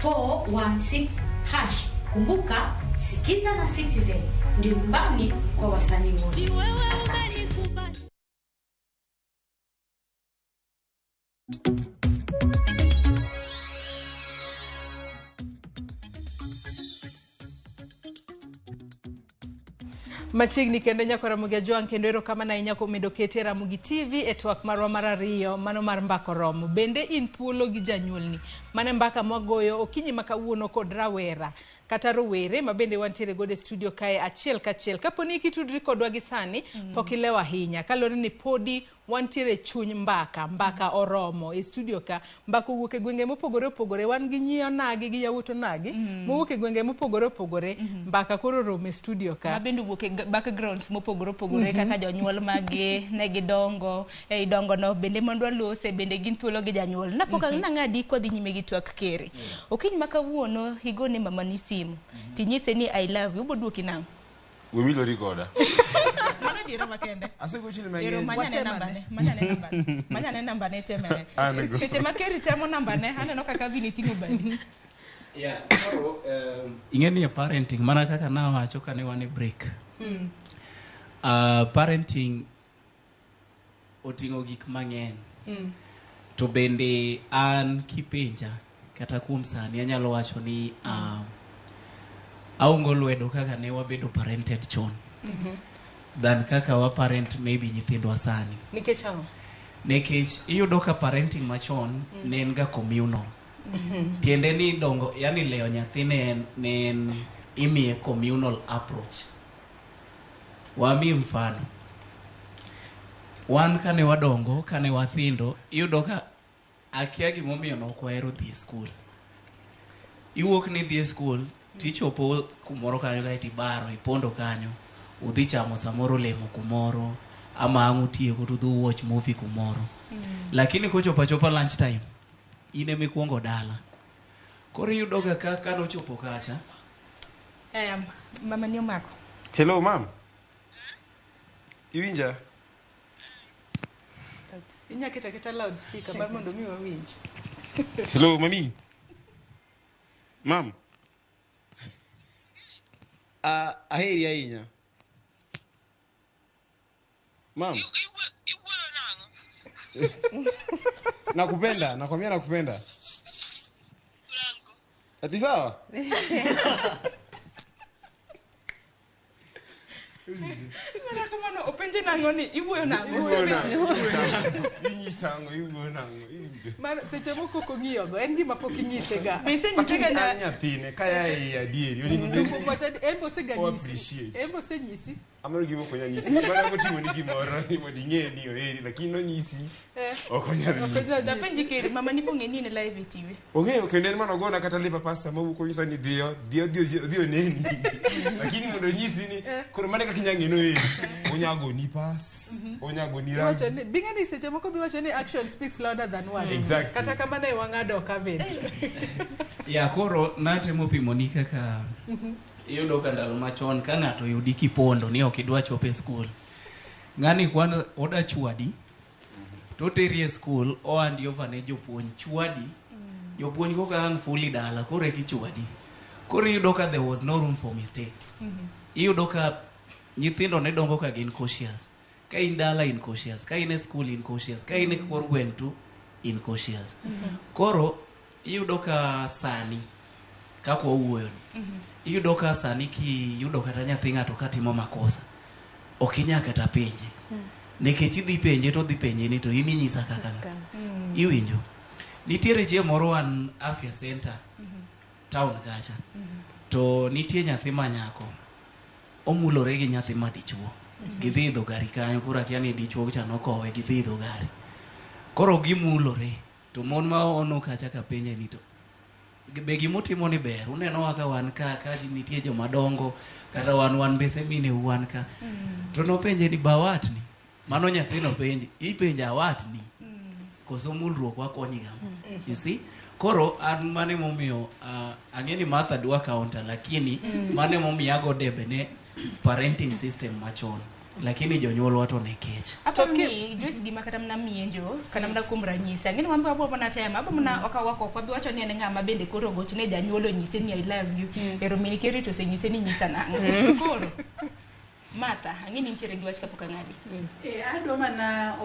*416 hash. Kumbuka, sikiza na Citizen ndio nyumbani kwa wasanii wote. Asante. Machiegni kendo nyako Ramogi Ajwang' kendo ero kama na inyako medo kete Ramogi TV e twak marwa mar ariyo mano mar mbako romo. Bende in thuolo gi janyuolni. Mane mbaka mwagoyo okinyi makawuono kod rawera kata rowere ma bende wantiere gode studio kae achiel kachiel. Kaponi kitudri kodwa gi sani pokilewa hinya. Kalore ni podi wantiere chuny mbaka oromo e studio ka. Mbako wuok e gwenge mopogore opogore, wan gi nyiyo nagi gi yawuoto nagi mowuok e gwenge mopogore opogore. Mbaka koro romo e studio ka. Ma bende wuok e backgrounds mopogore opogore kaka jonyuol magi ne gidongo e dongo no bende mondwa lose bende gin thuolo gi janyuol. Napoka nang'adi kodhi nyime gi twak kere. Okinyi makawuono higone mama ni simu. Tinyise ni I love you, boduoki nang'. Wimilo rikoda. Mana dira makende. Asego chini mang'eny. Ero manyane namba ne temene. Seche makeri temo namba ne aneno kaka vini tingo bani. Yeah, so ingeni parenting mana kaka nawacho kane wan e break. Parenting oting'o gik mang'eny. To bende an kipenja kata kuom sani anyalo wacho ni aongo lwedo kaka ne wabedo parented chon. Than kaka wa parent maybe nyithindwa sani. Nikech ang'o? Nikech iyudo ka parenting machon ne en ga communal. Tiende ni dongo, yani leo nyathi ne imiye communal approach. Wami mfano. Wan kane wadongo, kane wathindo, iyudo ka akia gimomiyo nok wahero dhi e skul. Iwuok ni dhi e skul, tichopo kumoro kanyo ka itibaro, ipondo kanyo, udhi chamo samoro lemo kumoro, ama ang' utieko to udhi watch movie kumoro. Lakini kochopa lunch time, ine mikuongo dala. Koro iyudo ga kaka nochopo kacha. Mama ni omako. Hello, ma'am. Iwinja? Inya kita loudspeaker bar mondo mi wawinj. Hello, mami. Ma'am. Aheri ahinya. Ma'am. Nakupenda, nakwambia nakupenda. Ati sawa? Mana kamano openje nango ni iwuoyo nango. Inyisango iwuoyo nango. Mar seche moko kong'iyo go en gima pok inyise ga. Mise nyise ga na nyathine kaya e adieri. Embo se ga nyisi. Embo se nyisi. amaro gimo konya nyisi mana motimo ni gimoro mondo ing'e ni oheri lakini nonyisi ok onyal nyisi. Dapenji keri mama ni bong'e ni ne live TV. Ong'eyo kendo en mano gona kata lipa pasta mawuok onyisa ni dhiyo neni lakini mondo nyisi ni koro mane kaka inyalo ng'eno heri onyago ni pas onyago ni ram. Wacho ni bingani seche moko biwacho ni action speaks louder than words. Exactly. Kata kamano wang'ado kabin. Ya koro natemo pimoni kaka iyudo ka ndalo machon ka ng'ato yudi kipondo ni ok idwa chopo e skul. Ng'ani kwan oda chwadi to teri e skul o andi over ne jopuonj chwadi. Jopuonj go ka hang fully dala koro eki chwadi. Koro iyudo ka there was no room for mistakes. Iyudo ka nyithindo ne dongo ka gin cautious. Ka in dala in cautious, ka in e skul in cautious, ka in e kor gweng' tu in cautious. Koro iyudo ka sani kako wuoyo iyudo ka sani ki yudo kata nyathi ng'ato katimo makosa ok inya kata penje nikech idhi penje to dhi penje ni to in inyisa kaka iwinjo. Nitiere chieng' moro wan afya center town kacha to nitie nyathi manyako omulore gi nyathi madichuo gidhi idho gari kanyo koro akia ni dichuo cha nokowe gidhi idho gari koro gimulore to mon ma ono kacha ka penje ni to be gimotimo ni ber uneno ka wan ka nitie joma dongo kata wan bese mine wan ka to nopenje ni bawatni mano nyathino penje ipenja watni koso mulruok wakonyi gamo you see. Koro an mane momiyo ang'eni Martha dwa counter lakini mane momiyo ago debe ne parenting system machon lakini jonyuol wato ne kech apa ni Joyce gima kata mna mienjo kana mna kumbra nyisa ngini wambe abo bana tema abo mna okawako kwa wacho ni en ng'ama bende koro gochne janyuol onyise ni I love you ero mini keri to senyise ni nyisa nang'o koro Martha ngini ntiere gi wach kapok ng'adi adwa mana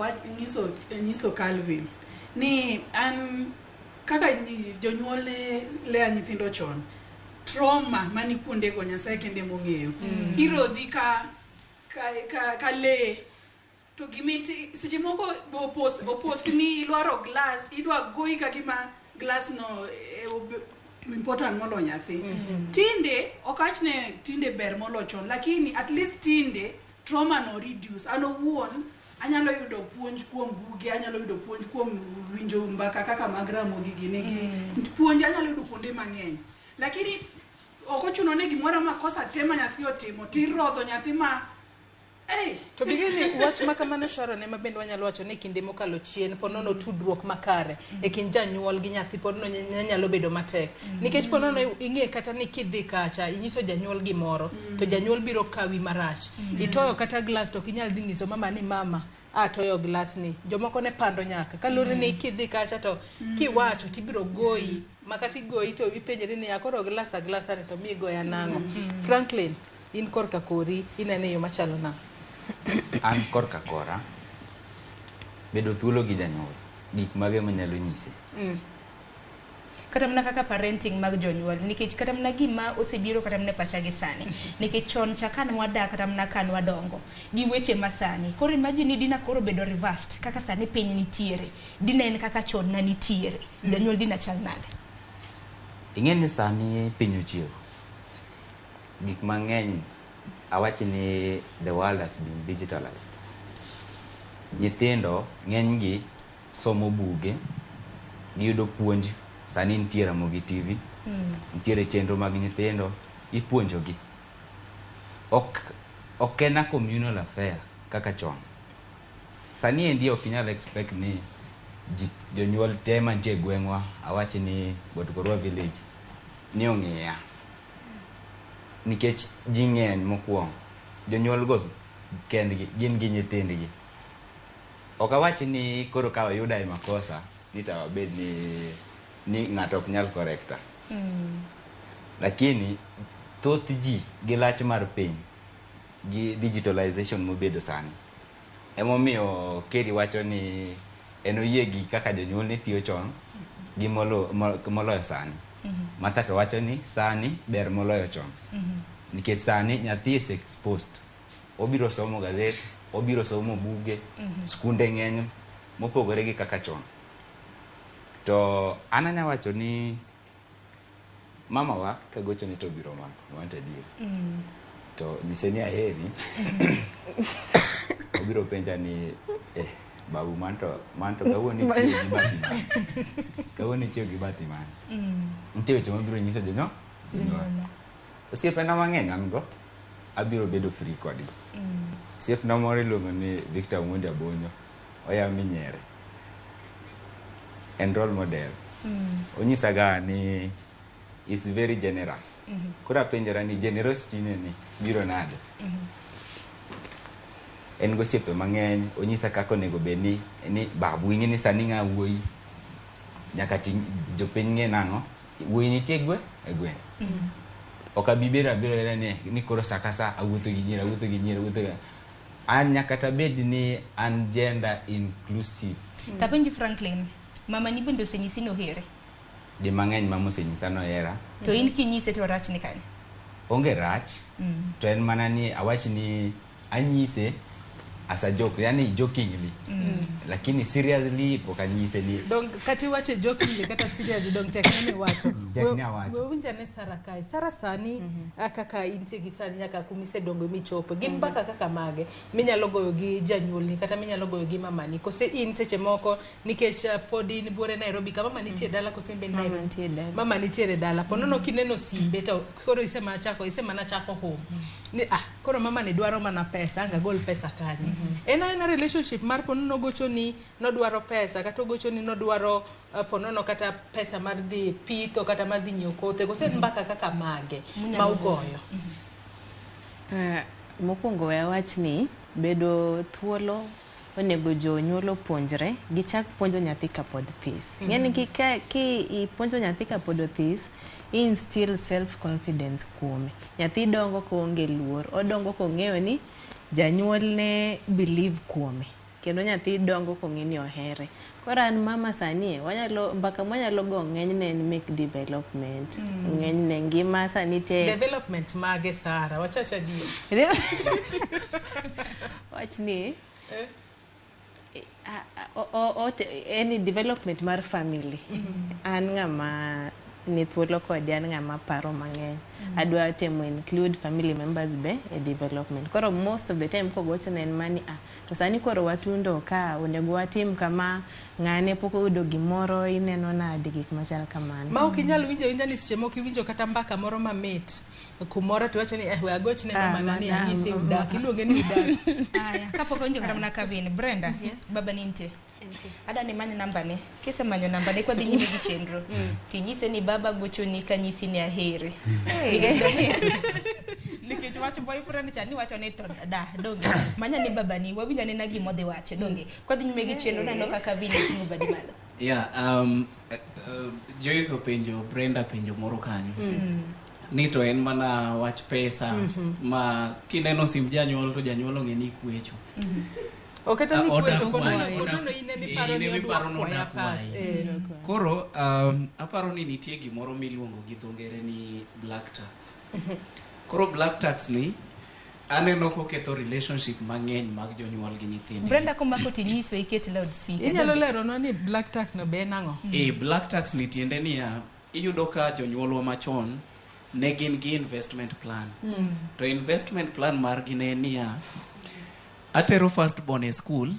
nyiso Calvin ni an kaka jonyuol le nyithindo chon trauma mani kuonde go Nyasaye kende mong'eyo irodhi ka le to gimiti seche moko opothni ilwaro glass idwa goyi ka gima glass no important molo nyathi tinde okachne tinde ber molo chon lakini at least tinde trauma no reduce an owuon anyalo yudo puonj kuom buge anyalo yudo puonj kuom winjo mbaka kaka mag Ramogi ginegi puonj anyalo yudo kuonde mang'eny lakini okochuno ne gimoro makosa tema nyathi otimo tirodho nyathi ma to bigini wach makamano Sharon ema bende wanyalo wacho ni kinde mokalo chien ponono tudruok makare e kind janyuol gi nyathi ponono nyalo bedo matek nikech ponono ing'e kata ni kidhi kacha inyiso janyuol gimoro to janyuol biro kawi marach itoyo kata glass to kinyal dhi nyiso mama ni mama toyo glass ni jomoko ne pando nyaka kalure ni kidhi kacha to kiwacho tibiro goyi makati goyi to ipenjeri ni akoro glass ani to mi goya nang'o. Franklin in korka kori inene yo machalo na an korka kora bedo thuolo gi janyuol gik mage manyalo nyise kata mna kaka parenting mag jonyuol nikech kata mna gima osebiro kata mna pacha gi sani nikech chon cha kan wadak kata mna kan wadongo gi weche masani koro imagine dina koro bedo reversed kaka sani piny nitiere dina en kaka chon na nitiere janyuol dina chal nade ing'eni sani piny ochieo gik mang'eny awachi ni the world has been digitalized. Nyithindo ng'enygi somo buge giyudo puonj sani nitiere Ramogi TV nitiere chenro mag nyithindo ipuonjogi ok en a communal affair kaka chon sani endi ok inyal expect ni jonyuol te mantie gweng'wa awachi ni Botkorwa village ni ong'eya nikech ji ng'eny mokwongo jonyuol go kendgi gin gi nyithindgi ok awachi ni koro ka wayuda e makosa ni to wabed ni ng'ato ok nyal korekta lakini thoth ji gi lach mar piny gi digitalization mobedo sani emomiyo Keri wacho ni en oyie gi kaka jonyuol ne tiyo chon gi moloyo sani Martha to wacho ni sani ber moloyo chon nikech sani nyathi is exposed obiro somo gazet obiro somo buge skunde ng'eny mopogore gi kaka chon to ananya wacho ni mama wa kagocho ni to biro mako wanted you to nyise ni aheri. Obiro penja ni babu manto kawuono ichiwo gi bati man. Kawuono ichiwo gi bati man. Nitie weche mabiro nyiso jonyuol. Osiepena mang'eny an go abiro bedo free kodgi. Osiepna moro iluongo ni Victor Omondi Abonyo. Oya Minyere. En role model. Onyisaga ni is very generous. Kura penjara ni generosity ni biro nade. En gosiepe mang'eny onyisa kako nego beni ni babu ing'e ni sani ng'a wuoyi nyaka jopiny ng'e nang'o wuoyi nitie e gweng. Ok abibera ni koro sakasa awuotho gi nyiri an nyaka tabed ni an gender inclusive. Tapenji Franklin, mama ni bende osenyisi no here? Di mang'eny mama osenyisa no hera. To in kinyise to rach ni kanye? Onge rach. To en mana ni awach ni anyise as a joke, yani jokingly. Lakini seriously pokanyise ni. Donc kati wache jokingly kata seriously donc tekne wacho. Tekne wacho. We unjane Sara kai. Sara sani kaka intie gi sani nyaka kumise dongo michopo. Gin mbaka kaka mage. Minyalo goyo gi janyuol ni kata minyalo goyo gi mamani. Kose in seche moko nikech podi ni buore Nairobi ka mama nitie dala kose mbe Nairobi. Mama nitie dala. Ponono kineno simbe to koro isema na chako home. Ni koro mama ni dwaro mana pesa, anga gol pesa kani. Ena relationship mar ponono gocho ni nodwaro pesa kata gocho ni nodwaro ponono kata pesa mar dhi pitho kata mar dhi nyiewo kothe kose mbaka kaka mage ma ugoyo. Mokwongo we awach ni bedo thuolo onego jonyuol opuonjre gichak puonjo nyathi kapod this. Ng'eni ki ipuonjo nyathi kapod this instill self confidence kuome. Nyathi dongo koonge luor, odongo kong'eyo ni janyuol ne believe kuome. Kendo nyathi dongo kong'e ni ohere. Koro an mama sani mbaka mwanyalo go ng'enyne en make development. Ng'enyne ngima sani te development mage Sara wachacha dio. Wach ni any development mar family. An ng'ama ni thuolo kodi an ng'ama paro mang'eny. Adwa temo include family members be e development. Koro most of the time kogocho na en mani to sani koro watundo ka onego watim kama ng'ane poko udo gimoro ineno nade gik machal kamano. Ma ukinyal winjo ni seche moko iwinjo kata mbaka moro mamit kumoro to wacho ni we agoch ne mama nani anyisi udak iluonge ni udak. Aya kapoko winjo kata mna kabini Brenda baba ninte. Ada ni manyo namba ne. Kise manyo namba ne kwa dhi nyime gi chenro. Tinyise ni baba gocho ni kanyisi ni aheri. Nikech wacho boyfriend cha ni wacho ni to donge. Manya ni baba ni wawinja ni nagi modhi wache donge. Kwa dhi nyime gi chenro na noka kavini tingo badi malo. Yeah, Joyce openjo Brenda penjo moro kanyo. Ni to en mana wach pesa ma kineno sim janyuol to janyuol ong'e ni kwecho. Okata ni kwecho kono ine mi paro no ya pas. Koro aparo ni nitie gimoro miluongo gi dhongere ni black tax. Koro black tax ni aneno koketho relationship mang'eny mag jonyuol gi nyithindo. Brenda komako tinyiso iket loudspeaker. Inyalo lero no ni black tax no be nang'o? Black tax ni tiende ni iyudo ka jonyuolwa machon ne gin gi investment plan. To investment plan margi ne ni atero first born e school,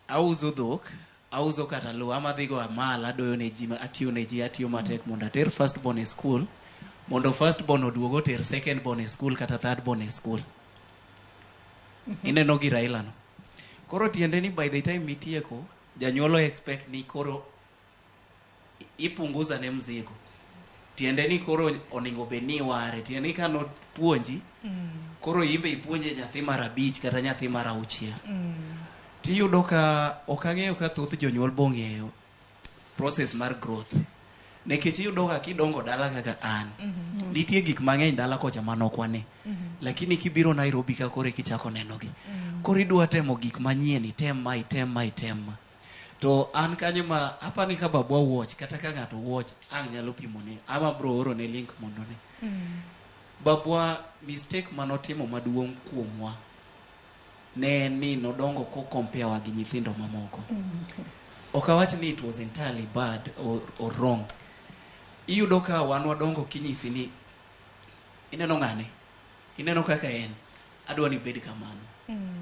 auzo dhok, auzo kata lo, ama dhigo amala, doyo ne ji, atiyo matek mondo ater first born e school, mondo first born oduogo ter second born e school kata third born e school. Ineno gi Raila no. Koro tiende ni by the time mitieko, janyuolo expect ni koro ipunguza ne mzigo. Tiende ni koro oningo beni ware, tiende ni kano puonji, koro imbe ipuonje nyathi mara 5 kata nyathi mara 6. Tiyudo ka okang'eyo ka thoth jonyuol bong'eyo process mar growth. Nekech iyudo ka kidongo dala kaka an. Nitie gik mang'eny dala kocha manokwane. Lakini kibiro Nairobi ka kore kichako nenogi. Koro idwa temo gik manyien, item ma. To an kanyo ma apani ka babwa watch kata ka ng'ato watch ang' nyalo pimone ama bro oro ne link mondo ne. Babwa mistake manotimo maduong' kuomwa ne ni nodongo ko compare wa gi nyithindo mamoko. Okawach ni it was entirely bad or wrong. Iyudo ka wan wadongo kinyisi ni ineno ng'ane ineno kaka en adwa ni bed kamano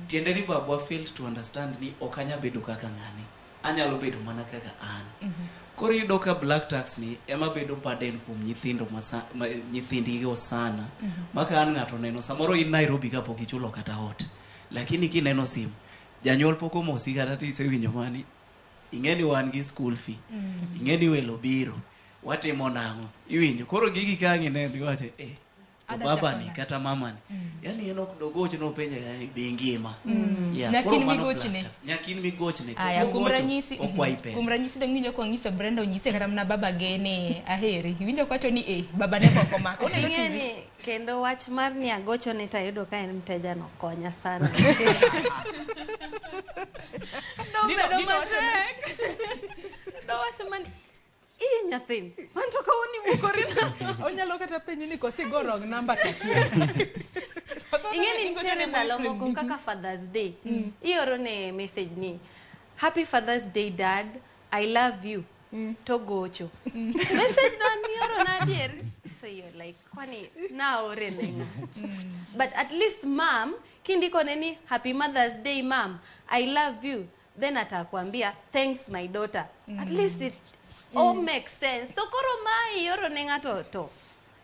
tiende ni babwa failed to understand ni okanya bedo kaka ng'ani, anyalo bedo mana kaka an. Koro yudo ka black tax ni ema bedo burden kuom nyithindigo sana. Maka an ng'ato neno samoro in Nairobi kapok ichulo kata ot, lakini kineno simu janyuol pok omosi kata tisewinjo mani ing'eni wan gi school fee, ing'eni welo biro, watimo nang'o, iwinjo. Koro gigi kangi ne iwacho to baba ni kata mama ni yani en ok dogoch no penja be ngima nyakin migochne nyakin migochne aya kumranyisi dong winjo kwa ng'iso Brenda onyise kata mna baba gene aheri winjo kwacho ni baba ne poko mako ng'eni kendo wach mar ni agocho ne tayudo ka en mteja no konya sana do wacho mani nyathini manto kawoni bukorina onyalo kata penji ni kosigo wrong number kakia ing'eni nitiere ndalo moko kaka Father's Day ioro ne message ni Happy Father's Day Dad, I love you to gocho message no nioro na adier so you're like kwani naore nenga but at least mom kindiko neni Happy Mother's Day mom, I love you, then atakwambia thanks my daughter at least it all makes sense. Tokoro mai yoro nengato to.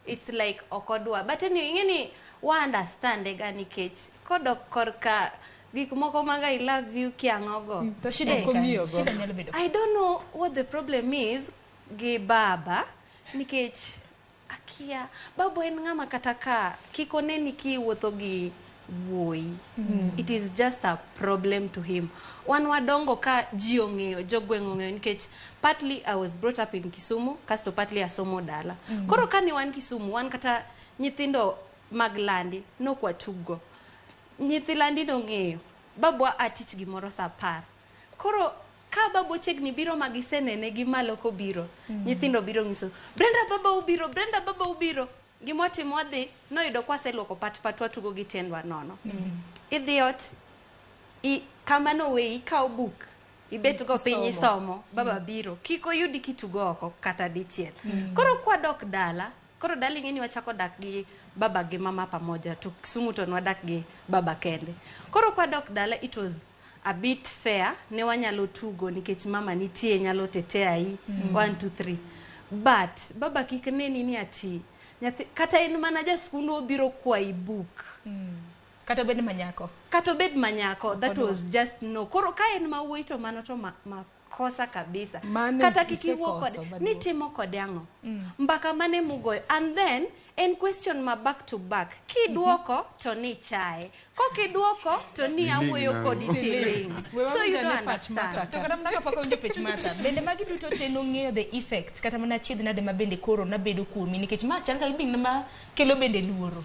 It's like okodwa. But anyway, ngeni wa understand gani kech. Kodok korka gik moko maga I love you kiangogo. To shida komiyogo. I don't know what the problem is. Ge baba nikech akia babo en ngama kataka kikoneni ki wuotho gi wuoyi. It is just a problem to him. Wan wadongo ka ji ong'eyo, jogweng' ong'eyo nikech partly I was brought up in Kisumu, kasto partly asomo dala. Koro kani wan Kisumu, wan kata nyithindo maglandi no kwa tugo. Nyithilandi nong'eyo. Babwa atich gimoro sa 10. Koro ka babo chegni biro magisenene gi malo ko biro. Nyithindo biro ngiso, Brenda baba ubiro, Brenda baba ubiro. Gimotimo adhi no yudo kwaseluoko pat watugo gi tendwa nono. Idhi ot kama no we ikaw book ibet go piny isomo baba biro kiko yudi kitugo oko kata dichiel. Koro kwa dok dala, koro dali ngeni wachako dak gi baba gi mama pamoja to Kisumu to nwadak gi baba kende. Koro kwa dok dala it was a bit fair ne wanyalo tugo nikech mama nitie nyalo tetea hii 1 2 3 but baba kikneni ni ati kata en manager school obiro kwa book kata bed manyako that was just no. Koro ka en mawuoyi to mano to makosa kabisa kata kikiwuo kode nitimo kode ang'o mbaka mane mugoyo and then en question ma back to back kiduoko to ni chae kokidwoko to ni awuoyo kodi tiling so you don't understand to kata mnaka pako unje pech mata bende magi duto teno ng'eyo the effects kata mana chiedh nade ma bende koro na bedo kuomi nikech ma chal ka bing ma kelo bende luoro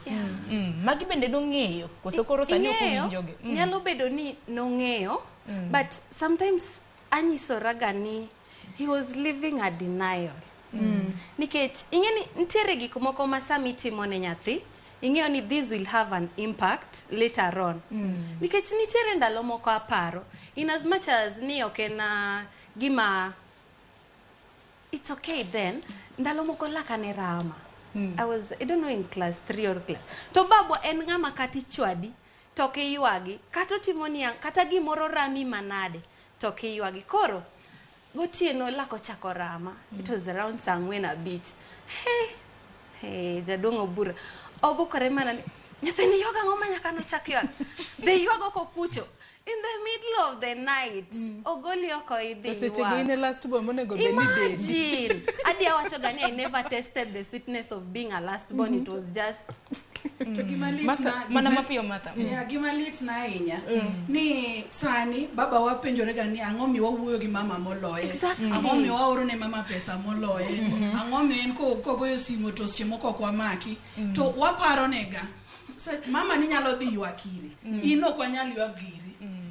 magi bende no ng'eyo koso koro sani ok winjoge nyalo bedo ni no ng'eyo but sometimes anyiso ragani he was living a denial nikech ingeni ntiere gik moko ma sami timo ne nyathi ing'eyo ni this will have an impact later on nikech nitiere ndalo moko aparo in as much as ni okena gima it's okay then ndalo moko laka ne rama I don't know in class 3 or class to babo en ng'ama kati chwadi to kiyuagi kata timoni kata gimoro rami manade to kiyuagi koro gotieno lako chako rama it was around sangwen a bit hey jadongo bura obukore mana nyathini yoga ngoma nyaka no chakyo they yoga ko kucho in the middle of the night ogoli oko idhi seche ine last born monego be ni imagine adi awacho gani I never tasted the sweetness of being a last born it was just mana mapiyo mata gimalit na ahinya ni sani baba wapenjore gani ang'o mi wawuoyo gi mama moloye ang'o mi waoro ne mama pesa moloye ang'o mi en kogoyo simo to seche moko kwa maki to waparo nega mama ni nyalo dhi wakiri ino kwa nyali wagiri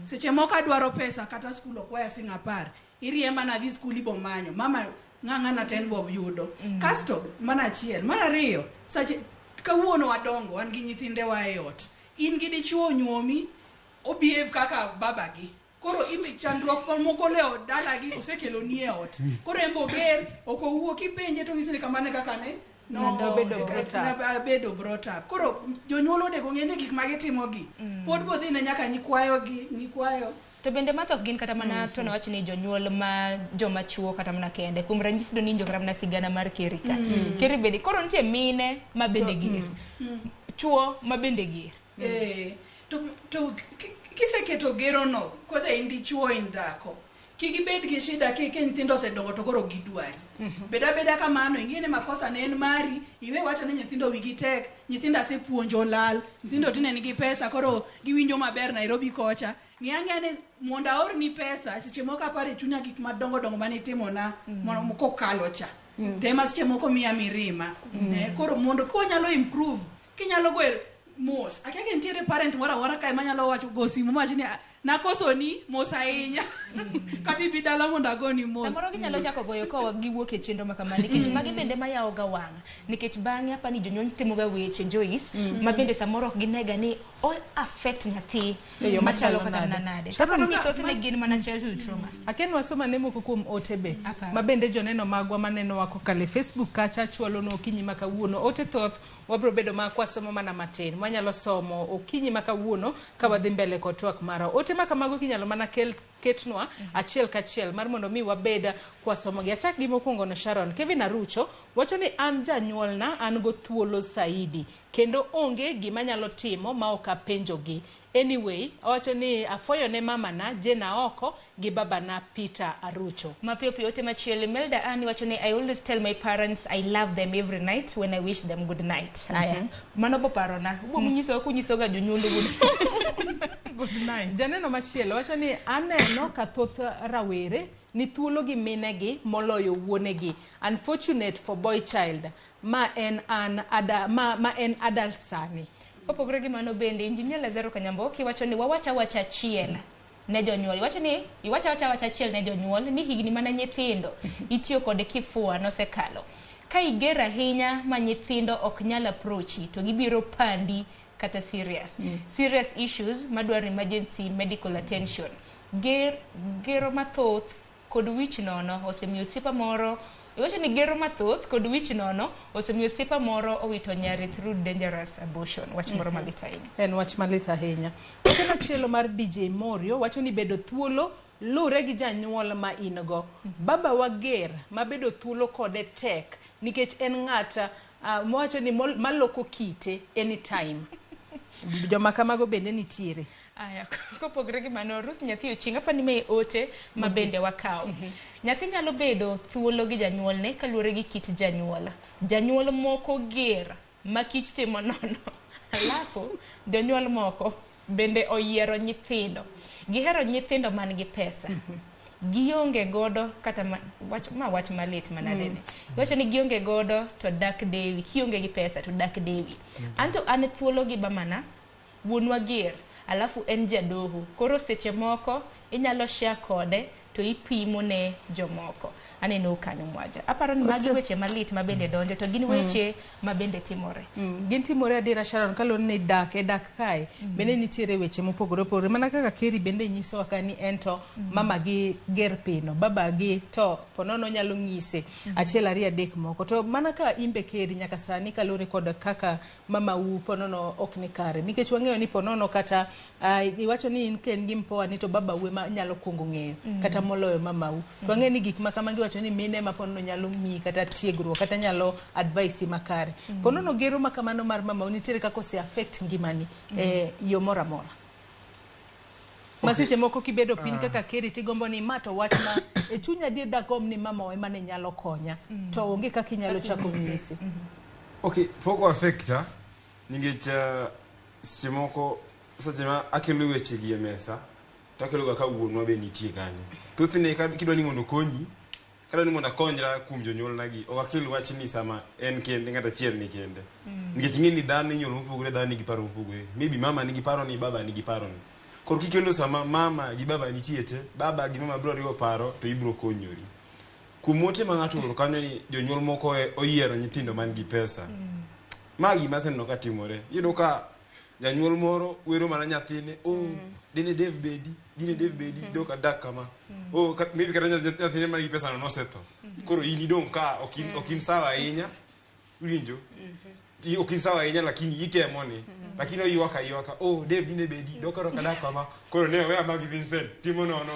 seche moko adwaro pesa kata school okwaya singapar iriemba na dhi school ibo manyo mama ng'ang'ana ten bob yudo kasto mana achiel mana ariyo seche kawuono wadongo wan gi nyithinde wa e ot in gi dichuo nyuomi obehave kaka babagi koro imi chandruok moko leo dala gi osekelo ni e ot koro embo ger okowuok ipenje to ngisini kamane kaka bedo brought up. Koro jonyuol odego ng'ene gik ma gitimo gi. Pod bodhi ne nyaka nyikwayo. To bende matok gin kata mana to nawach ni jonyuol ma joma chuo kata mana kende. Kuom ranyisi do ninjo kata mana sigana mar Kerika. Keri bende koro nitie mine ma bende gir. Chuo ma bende gir. To kiseketo gero no kode indi chuo indako. Kiki bed gi shida ke nyithindo osedongo to koro gidwari. Beda kamano ingine makosa ne en mari, iwe wacho ni nyithindo wigi tek, nyithindo asepuonjo lal, nyithindo tine nigi pesa koro giwinjo maber Nairobi kocha. Ng'ang'ane monda or ni pesa, seche moko apare chunya gik madongo mane timona mondo kokalo cha. Tema seche moko miya mirima. Koro mondo ko nyalo improve, kinyalo goer mos. Akiake ntiere parent mora kae manyalo wacho go simu machini nakosoni mos ahinya. Kati bidala mondo agoni mos. Samoro ginyalo chako goyo ko giwuok e chenro makama nikech magi bende mayawo ga wang'. Nikech bang'e apa ni jonyuol timo ga weche Joyce ma bende samoro ok ginega ni o affect nyathi machalo kata nade. Kata ni thothne gin mana childhood traumas. Aken wasoma ne moko kuom otebe ma bende joneno magwa maneno wako kale Facebook kacha chwalo no okinyi makawuono ote thoth wabro bedo ma kwasomo mana matin mwanyalo somo okinyi makawuono ka wadhi mbele kod twak mara ote makamago kinyalo mana ketnwa achiel kachiel mar mondo mi wabeda kwasomo gi achak gi mokwongo no Sharon Kevin Arucho wacho ni an janyuolna an go thuolo saidi kendo onge gima nyalo timo ma ok apenjo gi. Anyway, wacho ni afoyo ne mama na Jena Oko gi baba na Peter Arucho. Mapio ote machiele Melda Ani wacho ni I always tell my parents I love them every night when I wish them good night. Aya. Mano bo parona. Ubo munyiso kunyiso ga jonyuol good night. Janeno machiele wacho ni aneno ka thoth rawere ni thuolo gi minegi moloyo wuonegi. Unfortunate for boy child. Ma en adult sani. Kopogore gi mano bende Injinia Lazaro Kanyamboki wacho ni wawacha achiel ne jonyuol. Wacho ni iwacha achiel ne jonyuol ni higni mana nyithindo itiyo kod kifua nosekalo. Ka iger ahinya ma nyithindo ok nyal approachi to gibiro pandi kata serious issues madwaro emergency medical attention. Gero mathoth kod wich nono osemiyo sipa moro Iwacho ni gero mathoth kod wich nono osemiyo sipa moro owito nyare through dangerous abortion. Wach moro malit ahinya. En wach malit ahinya. Kendo chielo mar DJ Morio wacho ni bedo thuolo lure gi janyuol ma ingo. Baba wager ma bedo thuolo kode tek nikech en ng'ata wacho ni maloko kite anytime. Joma kamago bende nitiere. Aya, kopogore gi mano Ruth nyathi ochinga pa ni me ote ma bende wakao. Nyathi nyalo bedo thuolo gi janyuolne kaluwore gi kit janyuol. Janyuol moko ger ma kich timo nono. Alafu janyuol moko bende oyiero nyithindo. Gihero nyithindo man gi pesa. Gionge godo kata wach malit manadene. Wacho ni gionge godo to dak dewi. Kionge gi pesa to dak dewi. Anto ane thuolo gi bamana wuonwa ger. Alafu en jadoho. Koro seche moko inyalo share kode to ipimo ne jomoko. Aneno kanyo mwaja. Aparo ni magi weche malit mabende donjo to gin weche mabende timore. Gin timore adira Sharon kalo ni dak kae. Bende nitiere weche mopogore mana kaka Keri bende nyiso waka ni ento mama gi ger pino baba gi to ponono nyalo ng'ise achiel ariyo adek moko to mana ka imbe Keri nyaka sani kalore kod kaka mama u ponono ok ni kare nikech wang'eyo ni ponono kata iwacho ni in ken gi mpoa ni to baba u ema nyalo kungo ng'eyo kata moloyo mama u wang'e ni gik makamagi wacho ni mine ma ponono nyalo mi kata tiegruok kata nyalo advice makare ponono gero makamano mar mama u nitiere kako se affect ngimani yo mora mora. Masiche moko kibedo pin kaka Keri tigombo ni mato wach ma e chunya dir dagom ni mama wa mane nyalo konya to onge kaka inyalo chako ng'isi. Okay, foko affecta ningech seche moko seche ma akelo weche gi mesa to akelo ga ka wuonwa be nitie kanyo. Thothne kidwa ni mondo konyi kada ni mondo akonyra kuom jonyuol nagi ok akel wach ni sama en kende ngata chiel ni kende. Ningech ng'eni dhano inyuol mopogore dhano nigi paro mopogore. Maybe mama nigi paro ni baba nigi paro ni. Kor kikelo sama mama gi baba nitie te baba gi mama bro riwo paro to ibro konyori. Kumote ma ng'ato oro kanyo ni jonyuol moko oyiero nyithindo man gi pesa. Magi maseno ka timore. Yudo ka janyuol moro wero mana nyathine dine Dave Bedi doka dak kama. Maybe kata nyathine man gi pesa no nosetho. Koro in idong ka okin sawa ahinya Ulinjo. Okisawa ahinya lakini itemo ni. Lakini oywaka oh Dave dine bedi dokoro kada kama koro ne we amagi Vincent timo nono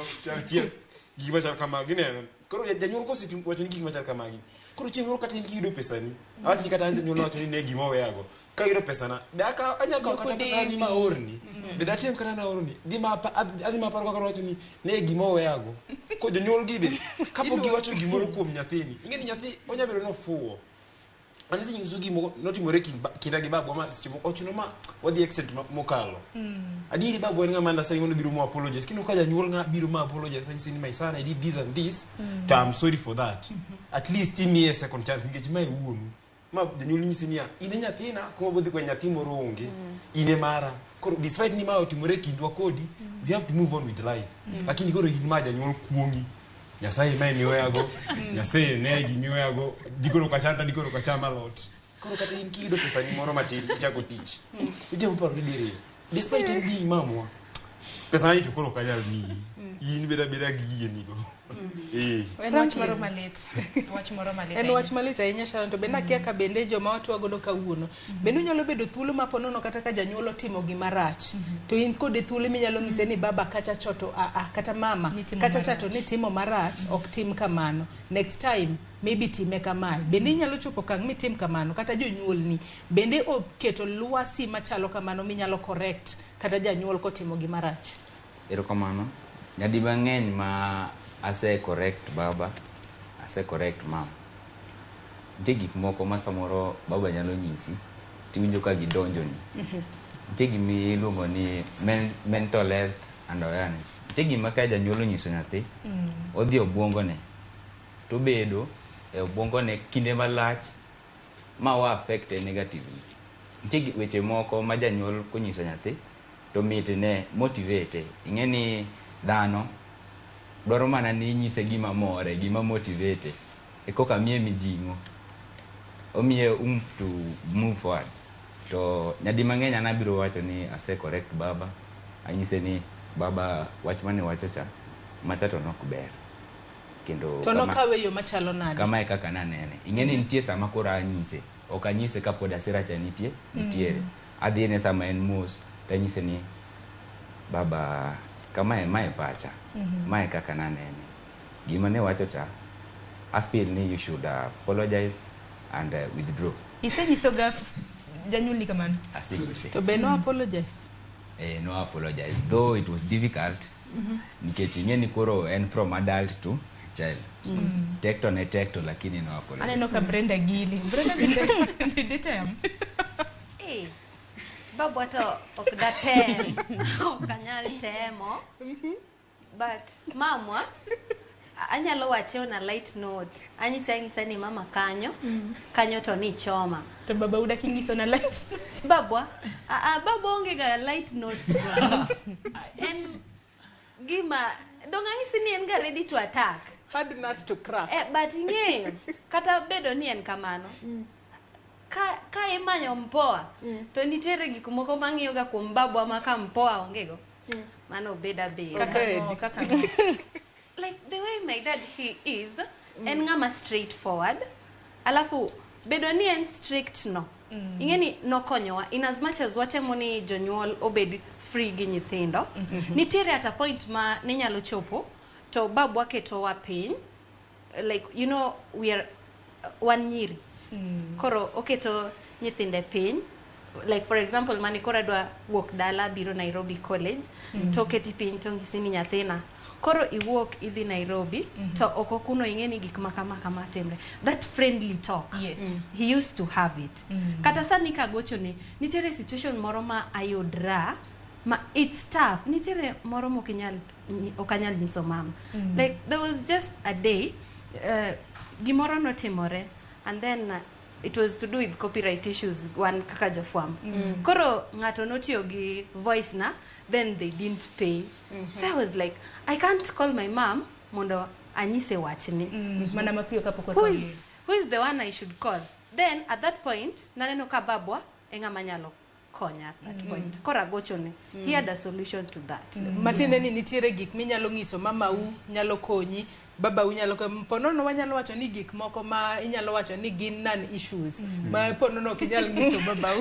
tiel gik machal kama gineno koro janyuol kositim wacho ni gik machal kama gi koro chieng' kata in kiyudo pesa ni awach ni kata janyuol wacho ni ne gima weyago ka yudo pesa na daka anyaka kata pesa ni ma orni de datem kana na orni di ma adhi ma paro kaka wacho ni ne gima weyago ko janyuol gibe kapo giwacho gimoro kuom nyathini ingeni nyathi onyabedo no fuwo anzi nyuso gimo notimore kinda gi babu ama sichimo ochuno ma wadhi exit mokalo adiri babu en ng'ama ndasa ngono biro mo apologize kino ka janyuol nga biro ma apologize when sin my son I did this and this so I'm sorry for that at least in me a second chance ngech mai wuonu ma janyuol nyisi niya ine nyathina ko bodhi kwa nyathi moro onge ine mara despite ni ma otimore kindwa kodi we have to move on with life lakini koro in ma janyuol kuongi Nyasaye mai miweyago Nyasaye ne gimiweyago dikoro kachanta dikoro kachama lot koro kata in kido pesa ni moro matin ichako tich ite mparo dire despite in being mamwa pesa ni to koro kanyal ni in beda gigie nigo wach moro malit en wach malit ahinya Sharon to bende akia ka bende joma watwa godo kawuono bende nyalo bedo thuolo maponono kata ka janyuol otimo gima rach to in kode thuolo minyalo ng'ise ni baba kacha choto kata mama kacha chato ni timo marach ok tim kamano next time maybe time kamae bende inyalo chopo kang' mitim kamano kata jonyuol ni bende oketo lwasi machalo kamano minyalo correct kata janyuol kotimo gima rach erokamano nyadi mang'eny ma ase correct baba ase correct mama nitie gik moko ma samoro baba nyalo nyisi tiwinjo ka gidonjo ni nitie gimiluongo ni mental health and awareness nitie gima ka janyuol onyiso nyathi odhi obwongone to bedo e obwongone kinde malach ma wa affect negatively nitie weche moko ma janyuol konyiso nyathi to mitne motivate ing'eni dhano dwaro mana ni nyise gima more gima motivate koka miye mijingo omiye to move forward to nyadi mang'eny anabiro wacho ni ase correct baba anyise ni baba wach mane wacho cha macha to nok ber kendo to nokawe yo machalo nade kama kaka nanene ing'eni nitie sama koro anyise ok anyise ka pod asira cha nitiere adhi ne sama en mos tanyise ni baba kama mae pacha mae kaka nanene gima ne wacho cha I feel ni you should apologize and withdraw isenyisoga janyuol ni kamano asingise to be no apologize no apologize though it was difficult nikech ing'eni koro en from adult to child tekto ne tekto lakini no apologize aneno ka Brenda gili bende tem babu hata okdatem okanyal temo but mama anyalo wache on a light note anyisa ni mama kanyo to ni choma to baba uda kingiso na light babwa babu onge ga light notes en gima donga ngisi ni en ga ready to attack hard not to crack but ing'eyo kata bedo ni en kamano ka imanyo mpoa to nitiere gik moko mang'iyo ga kuom babu ama ka mpoa ongego mano beda kaka like the way my dad he is en ng'ama straightforward alafu bedo ni en strict no ing'eni nokonyowa in as much as watemo ni jonyuol obed free gi nyithindo nitiere at a point ma ninyalo chopo to babu aketowa piny like you know we are one nyiri koro oketo nyithinde piny like for example mani kora dwa wuok dala biro Nairobi college to keti piny to ngisi ni nyathina koro iwuok idhi Nairobi to oko kuno ing'eni gik makama temre that friendly talk yes he used to have it kata sani kagocho ni nitiere situation moro ma ayudra ma it's tough nitiere moro okanyal nyiso mama like there was just a day gimoro notimore and then it was to do with copyright issues one kaka jofwam koro ngato notiyo gi voice na then they didn't pay so I was like I can't call my mom mondo anyise wachni mana mapiyo kapoko who is the one I should call then at that point naneno ka babwa eng'ama nyalo konya at that point kora gochone he had a solution to that matinde ni nitiere gik minyalo ng'iso mamau nyalo konyi baba unyalo ponono wanyalo wacho ni gik moko ma inyalo wacho ni gin non issues ma ponono kinyal nyiso baba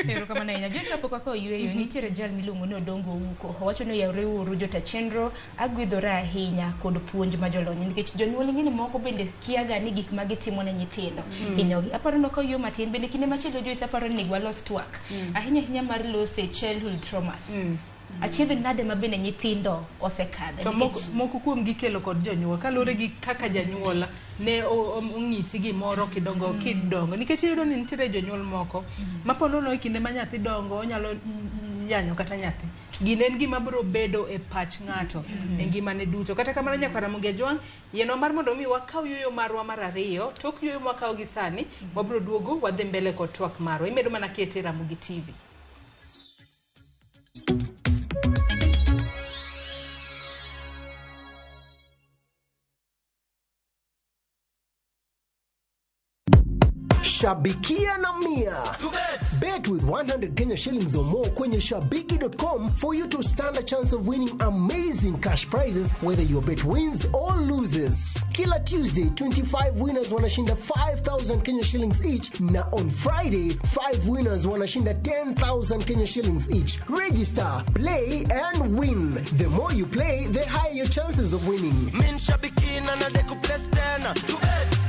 ero kama na ina just apo kako yueyo nitiere jal miluongo ni Odongo Uko wacho ni yawre uru jota chenro agwidhora ahinya kod puonj ma jolony nikech jonyuol ng'ini moko bende kiaga ni gik ma gitimo ne nyithindo hinyogi aparo no koyo matin bende kinde machielo Joyce aparo ni walos twak ahinya mar lose childhood traumas achiedh nade mabende nyithindo osekadhe to moko kuom gikelo kod jonyuol kalore gi kaka janyuol ne ong'isi gimoro kidongo nikech iyudo ni nitiere jonyuol moko maponono e kinde ma nyathi dongo onyalo yanyo kata nyathi gine en gima biro bedo e pach ng'ato e ngimane duto kata kamano nyaka Ramogi Ajwang' yeno mar mondo mi wakaw yoyo marwa mar ariyo tok yoyo mwakaw gi sani wabiro duogo wadhi mbele kod twak marwa imedo mana kete Ramogi TV. Shabikia na Mia. Bet with 100 Kenya shillings or more kwenye shabiki.com for you to stand a chance of winning amazing cash prizes whether your bet wins or loses. Kila Tuesday, 25 winners wanashinda 5,000 Kenya shillings each. Na on Friday, 5 winners wanashinda 10,000 Kenya shillings each. Register, play and win. The more you play, the higher your chances of winning.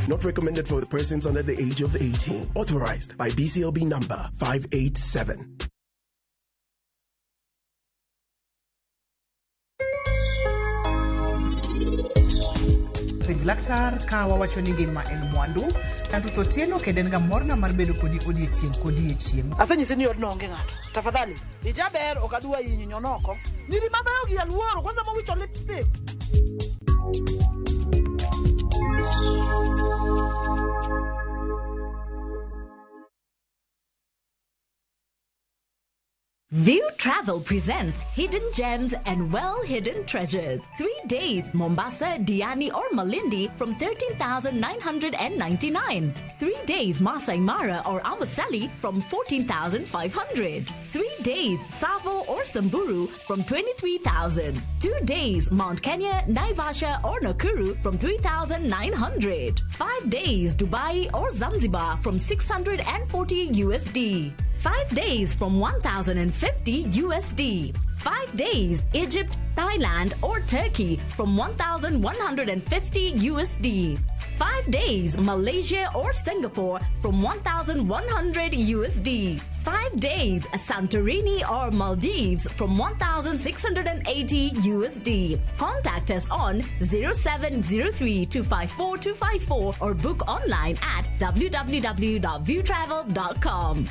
Not recommended for the persons under the age of 18. Authorized by BCLB number 587. Penj laktar ka wawacho ni ngima en mwandu tanto to tieno keden ga morna mar bedo kodi odiechieng. Asenyise ni odno onge ng'ato. Tafadhali, ijaber okadua yinyo noko. Niri mabeyo gi aluoro kwanza mawicho lipstick. View Travel presents Hidden Gems and Well-Hidden Treasures. 3 days, Mombasa, Diani or Malindi from 13,999. 3 days, Masai Mara or Amboseli from 14,500. 3 days, Savo or Samburu from 23,000. 2 days, Mount Kenya, Naivasha or Nakuru from 3,900. 5 days, Dubai or Zanzibar from 640 USD. 5 days from 1,050 USD. 5 days, Egypt, Thailand or Turkey from 1,150 USD. 5 days, Malaysia or Singapore from 1,100 USD. 5 days, Santorini or Maldives from 1,680 USD. Contact us on 0703-254-254 or book online at www.viewtravel.com.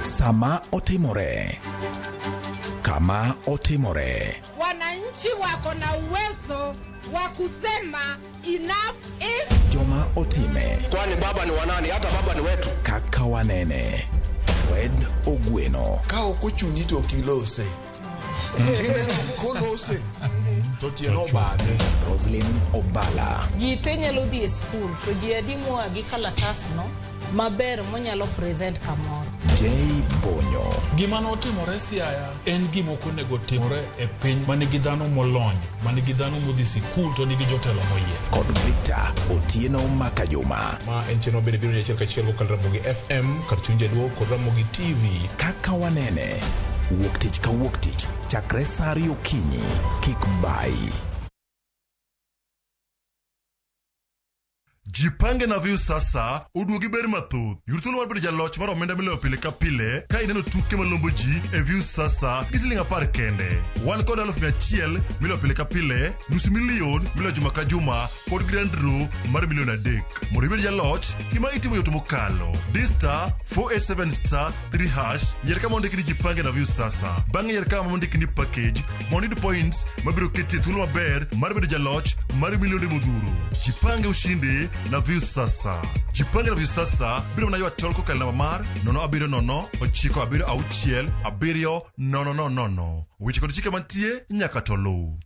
Sama otimore. Kama otimore. Wananchi wako na uwezo wa kusema enough is. Joma otime. Kwani baba ni wanani? Hata baba ni wetu. Kaka wanene. Fred Ogweno. Kao kuchuni to kilose. Kine kolose. To tieno bade. Roslyn Obala. Jite nyalo dhi school to ji adimo agi kalatas no maber monyalo present kamoro. Jay Bonyo. Gima notimore Siaya en gima ok onego timore e piny manigi dhano molony, manigi dhano modhi sikul to nigi jotelo moyier. Kod Victor Otieno Makajuma. Ma en cheno bende biro achiel kachiel kod Ramogi FM, kar chunje duo kod Ramogi TV. Kaka wanene. Wuok tich ka wuok tich. Chakre saa 2 okinyi. Kik bai. Jipange na View sasa uduogi ber mathoth. Yurthuolo mar bedo jaloch mar omenda miloyo pile ka pile ka ineno tuke malombo ji e View sasa gi siling 10 kende. Wan kod 100,000 miloyo pile ka pile, $500,000 miloyo juma ka juma kod grand draw mar $1,300,000. Mondo ibed jaloch, gima itimo yot mokalo. Dial *487*3# yier kama ondiki ni Jipange na View sasa. Bang'e yier kama ondiki ni package mondo iyud points mabiro keti thuolo maber mar bedo jaloch mar milionde modhuro. Jipange ushinde na View sasa. Jipange na View sasa biro mana ywa tol kokalo namba mar 070966700. Weche kod chike mantie nyaka to luw.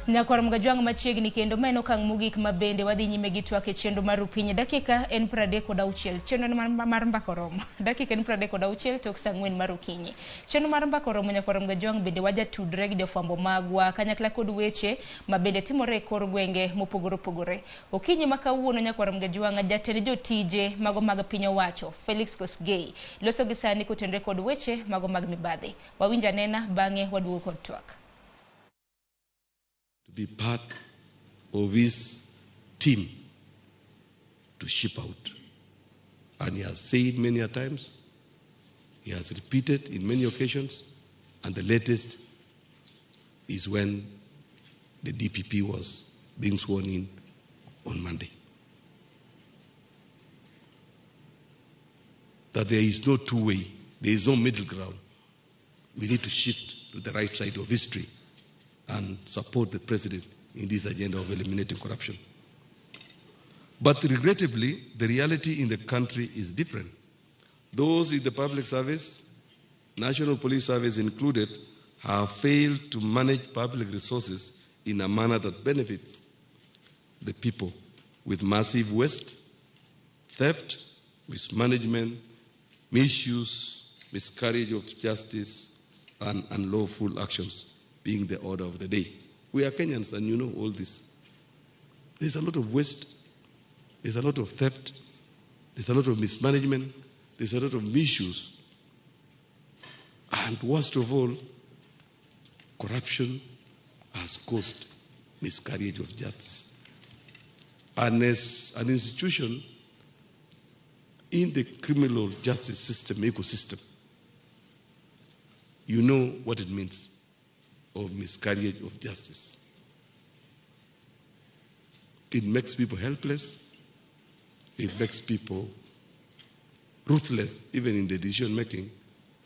Nyakwar Mgajwang machiegni kendo meno kang mugik mabende wadhi nyime gi twak e chenro mar Upinye. Dakika en 36 chenro mar mbako romo. Dakika en 36 tok saa 4 mar okinyi. Chenro mar mbako romo Nyakwar Mgajwang bende waja tudre gi jofwambo magwa kanyakla kod weche mabende timore e kor gwenge mopogore opogore. Okinyi ma kawuono Nyakwar Mgajwang jatend jotije mago mag piny owacho Felix Kosgei loso gi sani kotenore kod weche mago mag mibadhi. Wawinja nena bang'e waduogo kod twak. To be part of his team to ship out. And he has said many a times, he has repeated in many occasions, and the latest is when the DPP was being sworn in on Monday. That there is no two-way, there is no middle ground. We need to shift to the right side of history and support the president in this agenda of eliminating corruption. But regrettably, the reality in the country is different. Those in the public service, National Police Service included, have failed to manage public resources in a manner that benefits the people, with massive waste, theft, mismanagement, misuse, miscarriage of justice, and unlawful actions being the order of the day. We are Kenyans, and you know all this. There's a lot of waste, there's a lot of theft, there's a lot of mismanagement, there's a lot of misuse. And worst of all, corruption has caused miscarriage of justice. And as an institution in the criminal justice system, ecosystem, you know what it means of miscarriage of justice. It makes people helpless. It makes people ruthless, even in the decision making,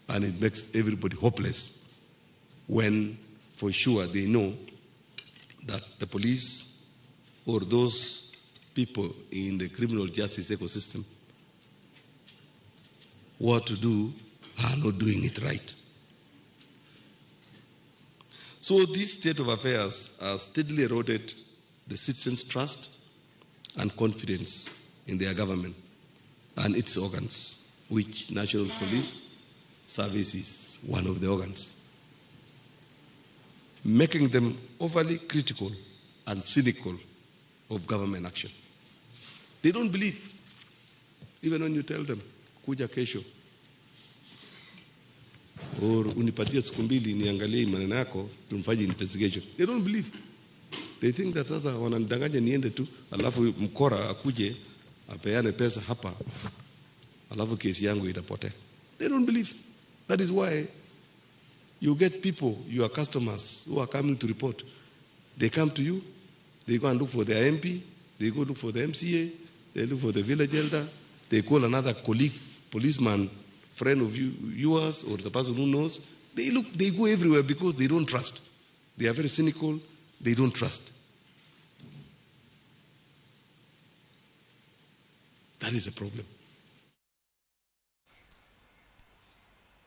and it makes everybody hopeless when, for sure, they know that the police or those people in the criminal justice ecosystem what to do are not doing it right. So this state of affairs has steadily eroded the citizens' trust and confidence in their government and its organs, which National Police Service is one of the organs, making them overly critical and cynical of government action. They don't believe, even when you tell them, kuja kesho, or unipatia siku mbili niangalie maneno yako tumfanye investigation. They don't believe. They think that sasa wananidanganya niende tu alafu mkora akuje apeane pesa hapa alafu kesi yangu itapotea. They don't believe. That is why you get people, your customers who are coming to report. They come to you, they go and look for their MP, they go look for the MCA, they look for the village elder, they call another colleague, policeman, friend of yours, or the person who knows. They go everywhere because they don't trust. They are very cynical, they don't trust. That is a problem.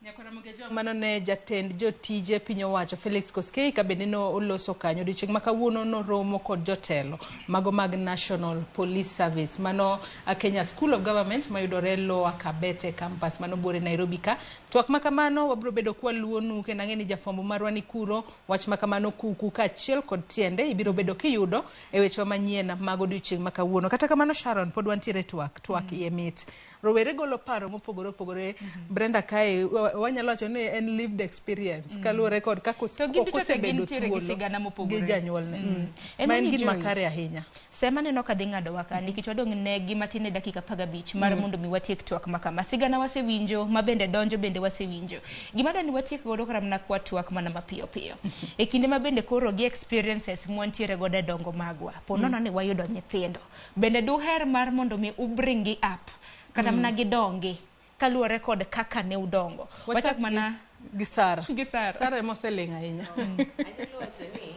Nyakwar Mgajwang mano ne jatend jotije piny owacho Felix Kosgei kabende no oloso kanyo odiochieng' makawuono no romo kod jotelo mago mag National Police Service mano a Kenya School of Government mayudore Lower Kabete campus mano bore Nairobi ka. Twak makamano wabro bedo kwa luonu kendo ang'e ni jafwambo marwa ni kuro wach makamano kuku ka achiel kod tiende ibiro bedo kiyudo e weche manyien mag odiochieng' makawuono. Kata kamano Sharon pod wantiere twak iye mit. Rowere golo paro mopogore opogore. Brenda kae wanyalo wacho ni en lived experience kaluwore kod kaka osebedo thuolo gi janyuolne ma en gima kare ahinya. Sema neno kadhi ng'ado waka nikech wadong' ne gima tin e dakika 15 mar mondo mi watiek twak makama. Sigana wasewinjo mabende donjo bende wasewinjo. Gima dani watiek godo kara mna kwa twak mana mapiyo piyo. E kinde mabende koro gi experiences mwantiere godo dongo magwa. Ponono ni wayudo nyithindo. Bende duher mar mondo mi ubringi up kata mna gidongi kaluwore kod kaka ne udongo. Wachak mana gi Sara. Sara emoseling ahinya. Anyalo wacho ni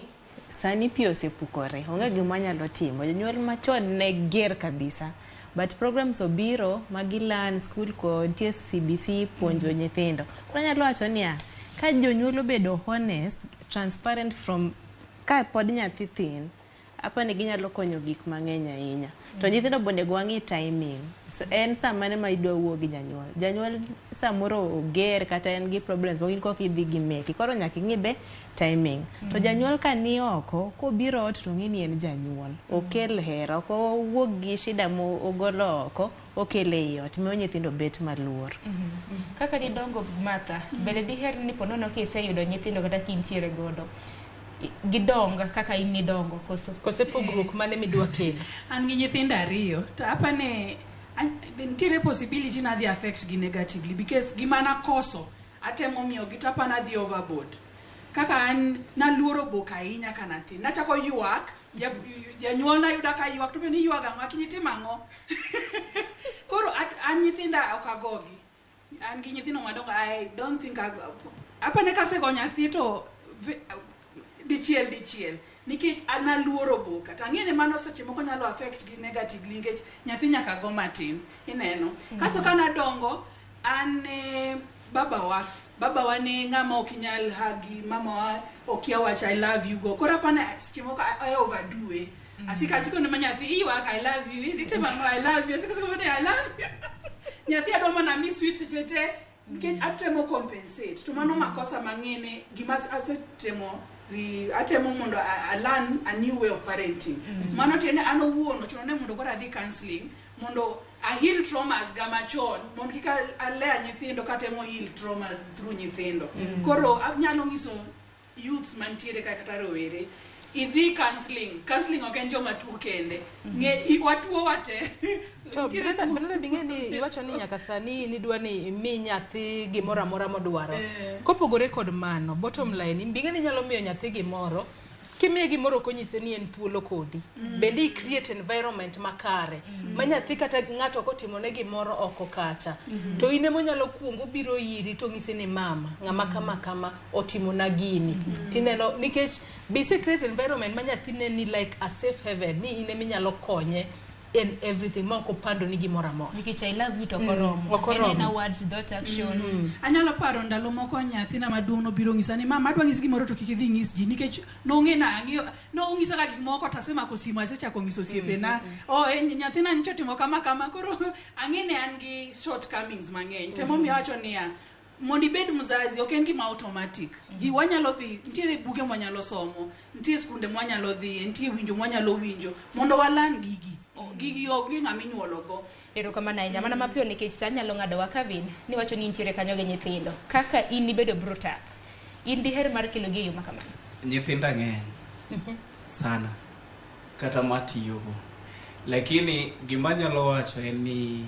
sani pi osepukore. Onge gima nyalo timo. Jonyuol machon ne ger kabisa. But programs obiro magilan school ko tie CBC puonjo nyithindo. Koro anyalo wacho ni ka jonyuol obedo honest, transparent from ka pod nyathi thin apani ginyalo konyo gik mang'eny ahinya. To nyithindo bende wang'i timing. En saa mane ma idwa wuo gi janyuol. Janyuol samoro oger kata en gi problems bo in kok idhi gi meki. Koro nyaka ing'i be timing. To janyuol ka ni oko kobiro ot to ng'i ni en janyuol. Okel hera, ok owuog gi shida mo ogolo oko, okele ei ot. Miyo nyithindo bet maluor. Kaka didongo Martha, bende diher ni ponono kiseyudo nyithindo kata kintiere godo gidonga kaka in nidongo kose pogruok mane midwa kelo. An gi nyithindo 2 to apane nitiere possibility na dhi affect gi negatively because gimana koso atemo miyo gi tapana dhi overboard. Kaka an naluoro bok ahinya kana tin nachako ywak janyuol na yuda ka ywak to be ni ywaga makini timang'o. Koro an nyithinda ok agogi. An gi nyithindo madongo I don't think apane kase go nyathi to dichiel nikech analuoro boka tang'ene mano seche moko nyalo affect gi negatively nikech nyathi nyaka go matin ineno. Kaso kana dongo an baba wa ne ng'ama ok nyal hagi mama wa ok wach I love you go kora pana seche moko I overdo it asiko ne nyathi iwak I love you rite mama I love you asiko ne I love you nyathi adwa mana mi sweet seche te nikech atemo compensate to mano makosa mang'ene gima asetemo atemo mondo I learn a new way of parenting. Mano tiene an owuon chuno ne mondo kora adhi counseling mondo a heal traumas ga machon mondo kika alea nyithindo katemo heal traumas through nyithindo. Koro anyalo ngiso youths mantiere kata rowere idhi counseling ok en joma tuo kende watuo wate. To Brenda bingeni iwacho ni nyaka sani nidwa ni mi nyathi gimoro amora modwaro. Kopogore kod mano bottom line bingeni nyalo miyo nyathi gimoro kimiye gimoro konyise ni en thuolo kodi. Bende create environment makare. Ma nyathi kata ng'ato kotimone gimoro oko kacha. To ine mo nyalo kuongo biro yiri to ng'ise ni mama ng'ama kama otimona gini. Tineno nikech basic create environment ma nyathi ne ni like a safe haven ni ine minyalo konye in everything ma okopando ni gimoro amora. Nikech I love you to koromo. En words without action. Anyalo paro ndalo moko nyathina maduong' biro ng'isa ni mama adwa ng'is gimoro to kik idhi ng'is ji nikech nong'ena ang'eyo no ng'isa ka gik moko tasema kosimo asechako ng'iso osiepena nyathina nicho timo kama koro ang'ene an gi shortcomings mang'eny. Temo mi wacho niya mondo ibed mzazi ok en gima automatic. Ji wanyalo dhi nitiere buge mwanyalo somo, nitiere skunde mwanyalo dhi, nitiere winjo mwanyalo winjo mondo walan gigi ok ng'ami nyuologo. Erokamano ahinya mana mapiyo nikech sa nyalo ng'adowa Kevin ni wacho ni nitiere kanyo gi nyithindo kaka in ibedo brutal in diher mar kelo gi yo makamano. Nyithinda ng'eny sana kata matiyogo lakini gima nyalo wacho en ni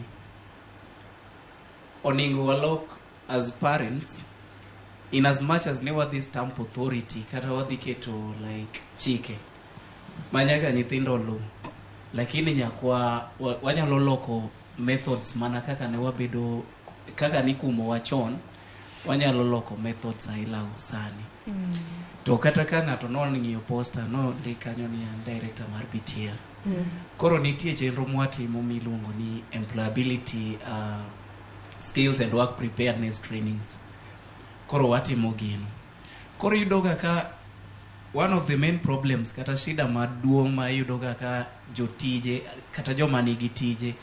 oningo walok as parents in as much as ne wadhi stamp authority kata wadhi keto like chike manyaka nyithindo lu lakini nyakwa wanyalo loko methods mana kaka ne wabedo kaka nikumo wachon wanyalo loko methods aila usani. To kata ka ng'ato nong'iyo poster no kanyo ni an director mar BTL. Koro nitie chenro mwatimo miluongo ni employability skills and work preparedness trainings. Koro watimo gino. Koro yudoga ka one of the main problems kata shida maduong' ma yudoga ka jotije kata joma nigi tije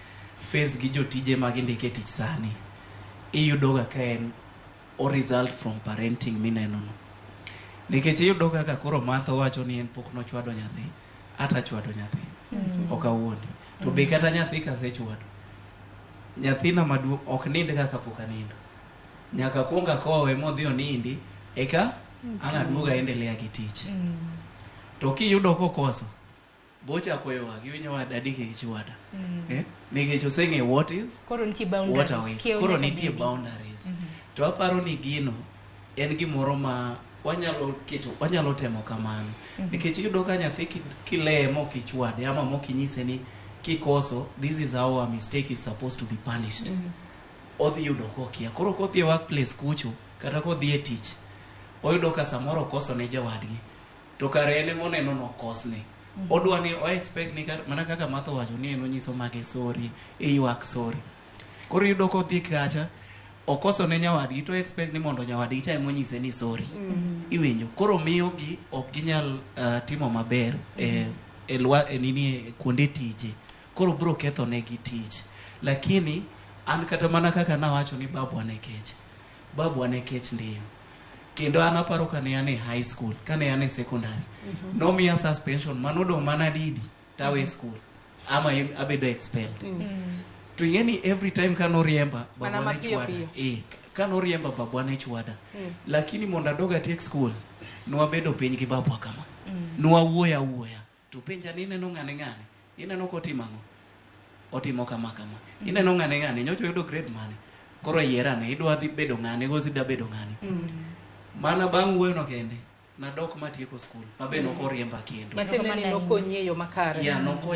face gi jotije magindike tich sani iyudoga ka en o result from parenting mineno no. Nikech iyudoga ka koro Martha wacho ni en pok nochwado nyathi ata chwado nyathi ok awuoni to be kata nyathi kasechwado nyathina maduong' ok nind kaka pok anindo nyaka kuonga kowe modhi onindi eka anaduoga endelea gi tich. To kiyudo kokoso bocha koyowa giwinyo wa dadi ke chwada nikech oseng'e what is koro nitie boundaries koro nitie boundaries. To aparo ni gino en gimoro ma wanyalo temo kamano nikech yudo ka nyathi kile mokichwade ama mokinyise ni kikoso this is how a mistake is supposed to be punished. Odhi yudo kokia koro kodhi e workplace kucho kata kodhi e tich oyudo ka samoro koso ne jawadgi to kare ene moneno no kosne odwa ni o expect ni mana kaka Martha wacho ni eno nyiso mage sorry ywak sorry. Koro yudo kodhi kacha okoso ne nyawadi to expect ni mondo nyawadi cha emonyise ni sorry. Iwinjo. Koro miyo gi ok ginyal timo maber nini kuonde tije. Koro bro ketho ne gi tich. Lakini an kata mana kaka nawacho ni babu ane kech ndiyo. Kendo an aparo kane ane high school, kane ane secondary. No miya suspension manodo mana didi tawe school. Ama abedo expelled. To yeni every time kano riemba babu ane chwada. Kano riemba babu ane chwada. Lakini monda doga take school nwa bedo piny gi babu kama. Nwa wuoya. To penja nineno ngane. Ineno kotimango. Otimo kama. Ineno ngane nyocho yudo grade mane. Koro yierane idwa dhi bedo ngane gosi da bedo ngane. Mana bang' wuoyo no kende nadok matieko school mabende ok oriemba kendo. Matene ni nokonyi e yo makare.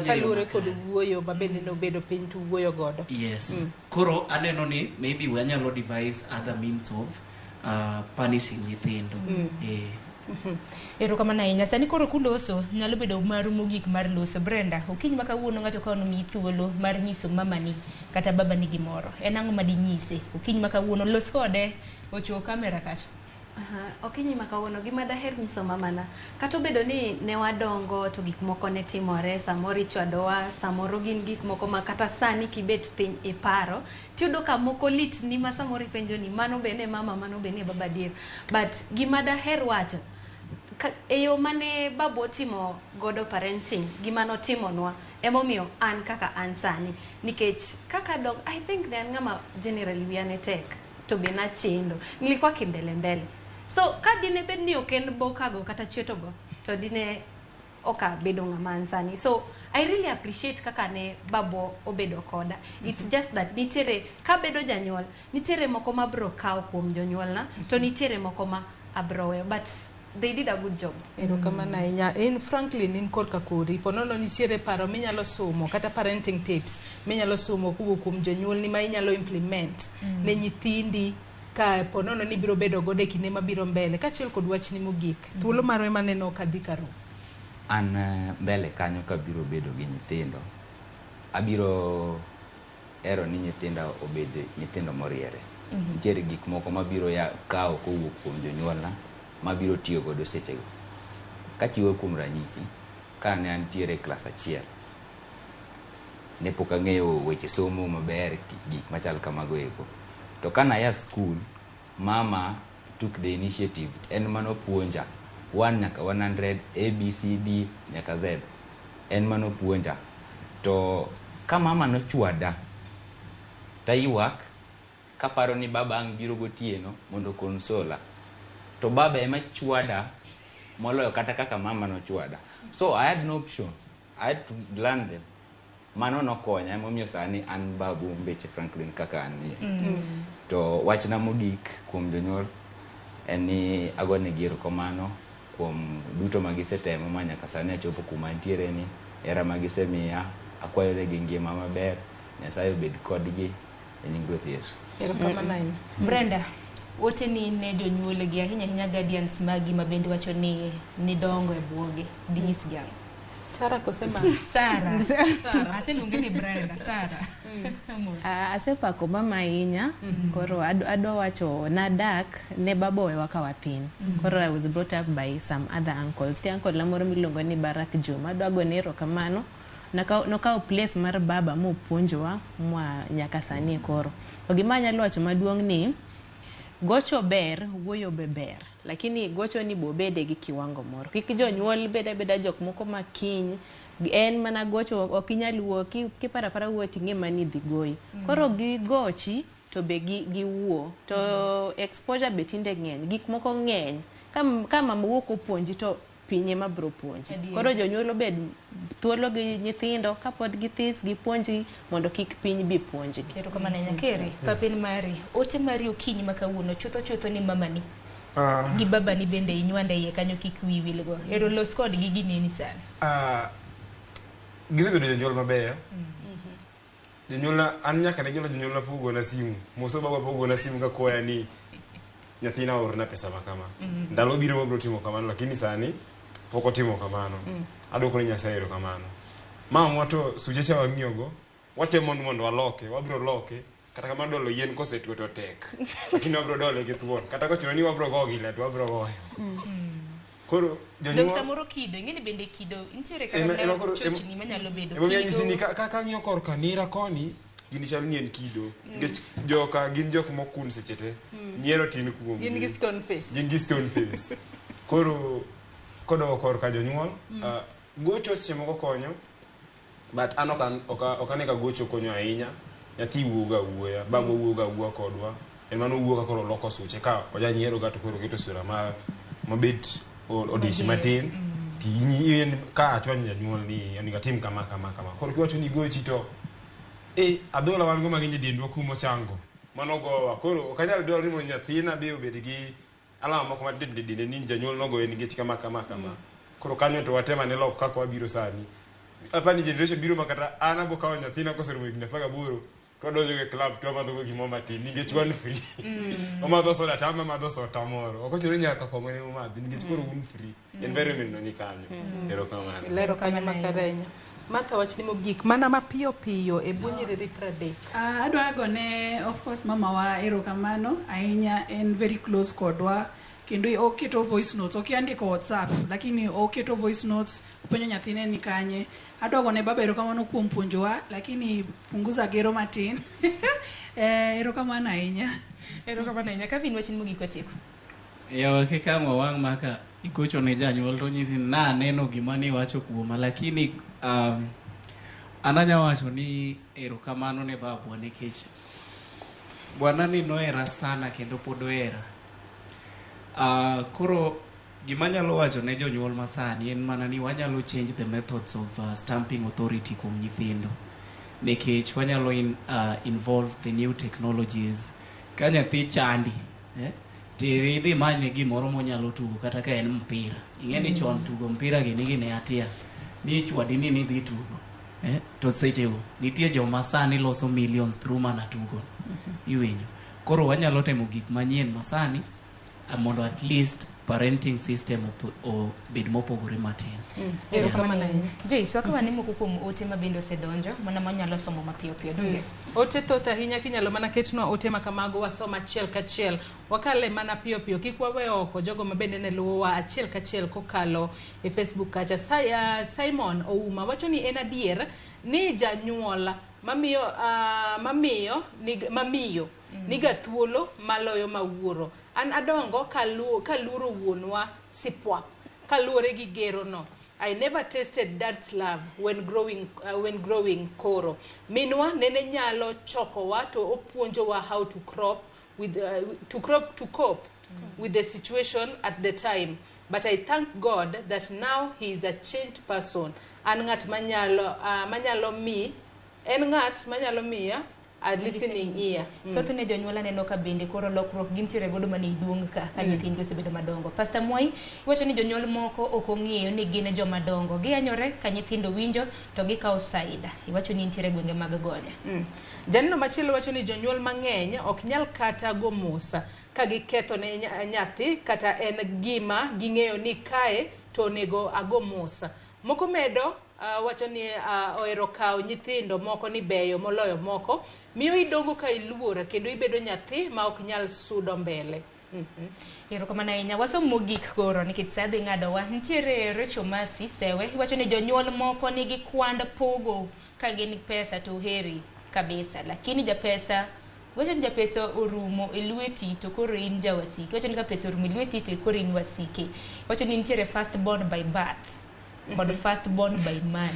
Kalure kod wuoyo mabende nobedo piny to wuoyo godo. Yes. Koro aneno ni maybe wanyalo devise other means of punishing nyithindo. Erokamano ahinya. Sani koro kuloso nyalo bedo maru mogik mar loso. Brenda, okinyi ma kawuono ng'ato ka omiyi thuolo mar nyiso mamani kata babani gimoro. En ang'o madinyise? Okinyi ma kawuono los kode ocho kamera kacha. Okinyi ma kawuono gima daher nyiso mamana kata obedo ni ne wadongo to gik moko ne timore, samoro ichwadowa, samoro gin gik moko ma kata sani kibet piny iparo tiyudo ka moko lit ni ma samoro ipenjo ni mano bene mama, mano bene baba dir. But gima daher wacho eyo mane babu otimo godo parenting, gima notimonwa emomiyo an kaka an sani, nikech kaka dog I think ne an ng'ama generally wiane tek to be na chendo nilikuwa kimbele. So ka dine bed ni oken bokago kata chwetogo to dine oka bedo ng'ama an sani. So I really appreciate kaka ne babo obedo koda. It's just that nitere ka bedo janyuol nitere moko ma bro kaw kuom jonyuol na to nitere moko ma abrowe, but they did a good job. Erokamano ahinya. In Franklin in korka kori ponono nitiere paro minyalo somo kata parenting tips minyalo somo kuwuok kuom jonyuol ni ma inyalo implement ne nyithindi ka ponono ni biro bedo godo e kinde mabiro mbele kaachiel kod wachni mogik. Thuolo marwe maneno kadhi karo. An mbele kanyo ka biro bedo gi nyithindo, abiro ero ni nyithindo obed nyithindo moriere. Nitiere gik moko mabiro ya kawo kowuok kuom jonyuolna mabiro tiyo godo sechego. Kachiwo kuom ranyisi, ka ne antiere klas 1 ne pok ang'eyo weche somo maber, gik machal kamago eko. To kana ya school, mama took the initiative, en mano puonja 1 nyaka 100, A, B, C, D nyaka Z. En mano puonja. To ka mama no chwada, taywak kaparo ni baba ang' biro gotieno mondo konsola. To baba ema chwada moloyo kata kaka mama no chwada. So I had no option. I had to learn them. Mano nokonya emomiyo sani an babu Mbeche Franklin kaka an ni. To wachna mogik kuom jonyuol en ni agone gi erokamano kuom duto magisetemo ma nyaka sani achopo kuma ntiere ni. Era magisemiya, akwayo gi ngima maber, Nyasaye obed kodgi e nying Ruoth Yesu. Erokamano ahinya. Brenda, wote ni ne jonyuol gi ahinya guardians magi mabende wacho ni dongo e buoge dinyis gang. Sara kosema Sara aseluonge ni Brenda. Sara asepako mama ahinya. Koro adwa wacho nadak ne babowewa ka wathin. Koro I was brought up by some other uncles. Ti uncle lamoro miluongo ni Barak Juma. Adwa gone erokamano nokawo place mar baba mopuonjowa mwa nyaka sani koro. To gima nyalo wacho maduong' ni gocho ber, wuoyo be ber, lakini gocho ni bobede gi kiwango moro. Kik jonyuol beda jok moko makiny en mana gocho ok inyal wuo kiparapara wuo ting'e mani dhi goyi. Koro gi gochi to be gi wuo to exposure be tinde ng'eny, gik moko ng'eny. Ka mama wuok opuonji to pinye mabro puonji. Koro jonyuol obed thuolo gi nyithindo kapod githis gipuonji mondo kik piny bi puonji. Erokamano ahinya. Kere papin mari ote mari okinyi ma kawuono chutho ni mamani gi babani bende inywanda iye kanyo kik wiwilgo. Ero los kod gi nini sana. Gisebedo jonyuol mabeyo. Jonyuol an nyaka ne jonyuol na pogo na simu. Moso baba pogo na simu ka koya ni nyathina orna pesa makama. Ndalo biro mabro timo kamano, lakini sani poko timo kamano. Adwoko ni Nyasaye erokamano. Mama wato sujecha wang'iyogo watemo mondo waloke, wabiro loke kata kamano dolo yien kosetwo to tek lakini wabro dole gi thuon kata kochuno ni wabro go gi let wabro goyo koro jonyuol samoro kido ing'eni bende kido nitiere kata chochni manyalo bedo kido nyisi ni ka ng'iyo korka nira koni gini chal ni en kido nikech joka gin jok mokun seche te nyiero tin kuom gin gi stone face koro kodo korka jonyuol gocho seche moko konyo but an ok ane ka gocho konyo ahinya nyathi wuoga wuoya bang'o wuoga wuoya kodwa en mano wuoga koro loko suche ka ojanyiero ga to koro keto sura mabet odishi matin ti ka achwany janyuol ni onego atim kama koro kiwacho ni gochi to adhola wan go mang'eny dendwa kumo chango mano gowa koro ok anyal dwaro ni mondo nyathina be obed gi alama moko madende ni janyuol nogoye nikech kama koro kanyo to watema ne loko kaka wabiro sani apani generation biro makata ana bo kawo nyathina koseromo higni 18 to donjo e club to amadho go gimo matin nikech wan free omadho soda tama madho soda moro ok ochuno nyaka kong'o ne omadhi nikech koro un free environment no ni kanyo erokamano lero kanyo makarenya Martha wachni mogik mana mapiyo piyo e buonyiriri 30 adwa gone of course mama wa erokamano ahinya en very close kodwa kendo oketo voice notes okiandiko WhatsApp lakini oketo voice notes upenjo nyathine ni kanye adwa gone baba erokamano kuom puonjowa lakini punguza gero matin erokamano ahinya ka vin wachni mogik watieko yawa kikang'o wang' maka ikocho ne janyuol to nyisi na neno gima ni wacho kuoma lakini ananya wacho ni erokamano ne babwa nikech bwana ni nohera sana kendo pod ohera koro gima nyalo wacho ne jonyuol masani en mana ni wanyalo change the methods of stamping authority kuom nyithindo nikech wanyalo involve the new technologies ka nyathi chandi idhi manye gimoro monyalo tugo kata ka en mpira ing'eni chon tugo mpira gini ne atia ni chwadi ni dhi tugo to sechego nitie joma sani loso millions through mana tugo iwinjo koro wanyalo temo gik manyien masani mondo at least parenting system obed mopogore matin Joyce wakawa ni moko kuom ote mabende osedonjo mana manyalo somo mapiyo donge ote thoth ahinya kinyalo mana ketnwa ote makamago wasoma achiel kachiel wakale mana piyo kik wawe oko jogo mabende ne luwowa achiel kachiel kokalo e Facebook kacha Simon Ouma wacho ni en adier ni janyuol mamiyo niga thuolo maloyo mawuoro an adongo kaluro wuonwa sipwap kaluore gi gero no I never tasted dad's love when growing koro minwa nene nyalo chokowa to opuonjowa how to cope with the situation at the time but I thank God that now he is a changed person an ng'at manyalo miya a listening ear. Thoth ne jonyuol aneno ka bende koro lokruok gintiere godo mane iduong' ka nyithindo osebedo madongo. Pastor Mwai iwacho ni jonyuol moko ok ong'eyo ni gin joma dongo. Gianyore ka nyithindo winjo to gikawo saida. Iwacho ni nitiere gwenge mag Gonya. Janino machielo wacho ni jonyuol mang'eny ok nyal kata go musa ka giketho ne nyathi kata en gima ging'eyo ni kae to onego ago musa. Moko medo wacho ni ohero kawo nyithindo moko ni beyo moloyo moko miyo idongo ka iluora kendo ibedo nyathi ma ok nyal sudo mbele. Erokamano ahinya wasomo mogik koro nikech sa dhi ng'adowa nitiere Recho Masi Sewe iwacho ni jonyuol moko nigi kwand pogo ka gin pesa to heri kabisa lakini japesa orumo e lweti to koro in jawasiki wacho ni ka pesa orumo e lweti to koro in wasiki wacho ni nitiere first born by birth kod first born by man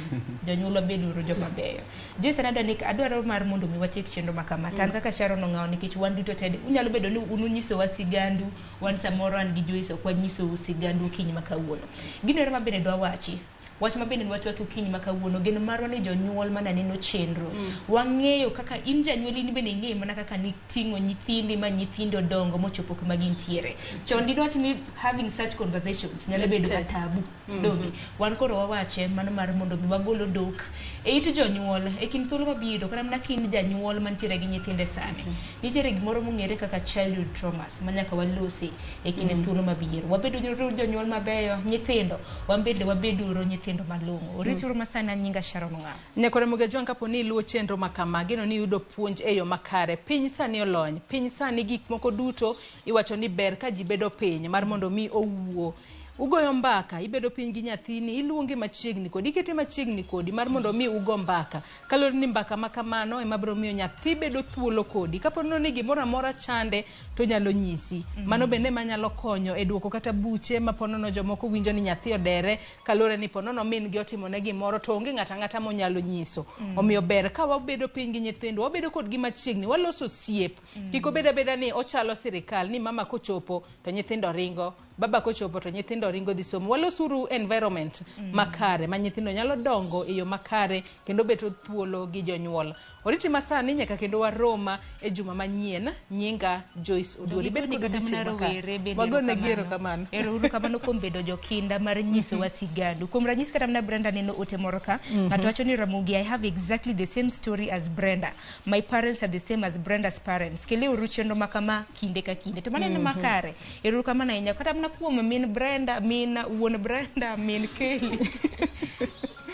jonyuol bedo joma beyo Joyce adwaro mar mondo mi watiek chenro makamatan kaka Sharon ong'awo nikech wan duto tede unyalo bedo ni ununyiso wa sigandu wan samoro an gi Joyce ok wanyiso sigandu kiny makawuono ginore mabende dwa wachi wach mabende dwacho kiny makawuono gin marwa ni jonyuol mana neno chenro wang'eyo kaka in janyuol in bende ng'eyo mana kaka niting'o nyithindi ma nyithindo dongo mochopo kuma gintiere chon didwach ni having such conversations nyalo bedo tabu donge wan koro wawache mano mar mondo wagolo dok e it jonyuol e kin thuolo mabiro kata mana kin janyuol mantiere gi nyithinde sani nitiere gimoro mong'ere kaka childhood traumas manyaka walosi e kin thuolo mabiro wabedo jonyuol mabeyo nyithindo wambende wabeduro nyithindo kendo malong'o. Orituru masana nyinga Sharon Ng'a. Nyakore Mugajwang kapo ni iluwo chenro makama gino ni yudo puonj e yo makare. Piny sani olony. Piny sani gik moko duto iwacho ni ber ka ji bedo piny mar mondo mi owuo. Ugoyo mbaka, ibedo piny gi nyathini, iluonge machiegni kodi, ikete machiegni kodi mar mondo mi ugo mbaka. Kalore ni mbaka makamano ema biro miyo nyathi bedo thuolo kodi. Kapo ni gimoro amora chande to nyalo nyisi. Mano bende manyalo konyo e duoko kata buche ma ponono jomoko winjo ni nyathi odere, kalore ni ponono min gi otimone gimoro to onge ng'ata ng'ata monyalo nyiso. Omiyo ber ka wabedo piny gi nyithindo, wabedo kodgi machiegni, waloso osiep. Kik obed beda ni ochalo sirikal ni mama kochopo to nyithindo ringo, baba kochopo to nyithindo ringo dhi somo. Walosuru environment makare ma nyithindo nyalo dongo e yo makare kendo beto thuolo gi jonyuol. Oriti masani nyaka kendo waroma e juma manyien. Nyinga Joyce Oduori, bet kod odiochieng' makare. Wagone gero kamano. Ero kamano kuom bedo jokinda mar nyiso wasigandu. Kuom ranyisi kata mna Brenda neno ote moro ka. Ng'ato wacho ni Ramogi, I have exactly the same story as Brenda. My parents are the same as Brenda's parents. Kele uruchendo makama kinde ka kinde. To maneno makare. Ero kamano inya kata mna kuom min Brenda, min wuon Brenda, min Kelly.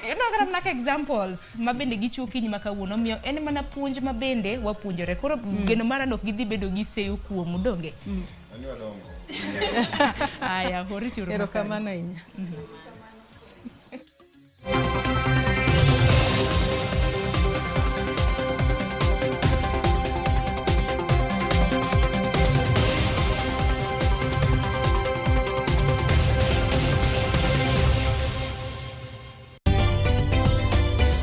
Kata mna examples mabende gichiwo kiny makawuono, miyo en mana puonj mabende wapuonjore. Koro geno mara nok gidhi bedo gi seyo kuom donge. Ani wadongo. Aya, horiti uru. Ero kamano inya.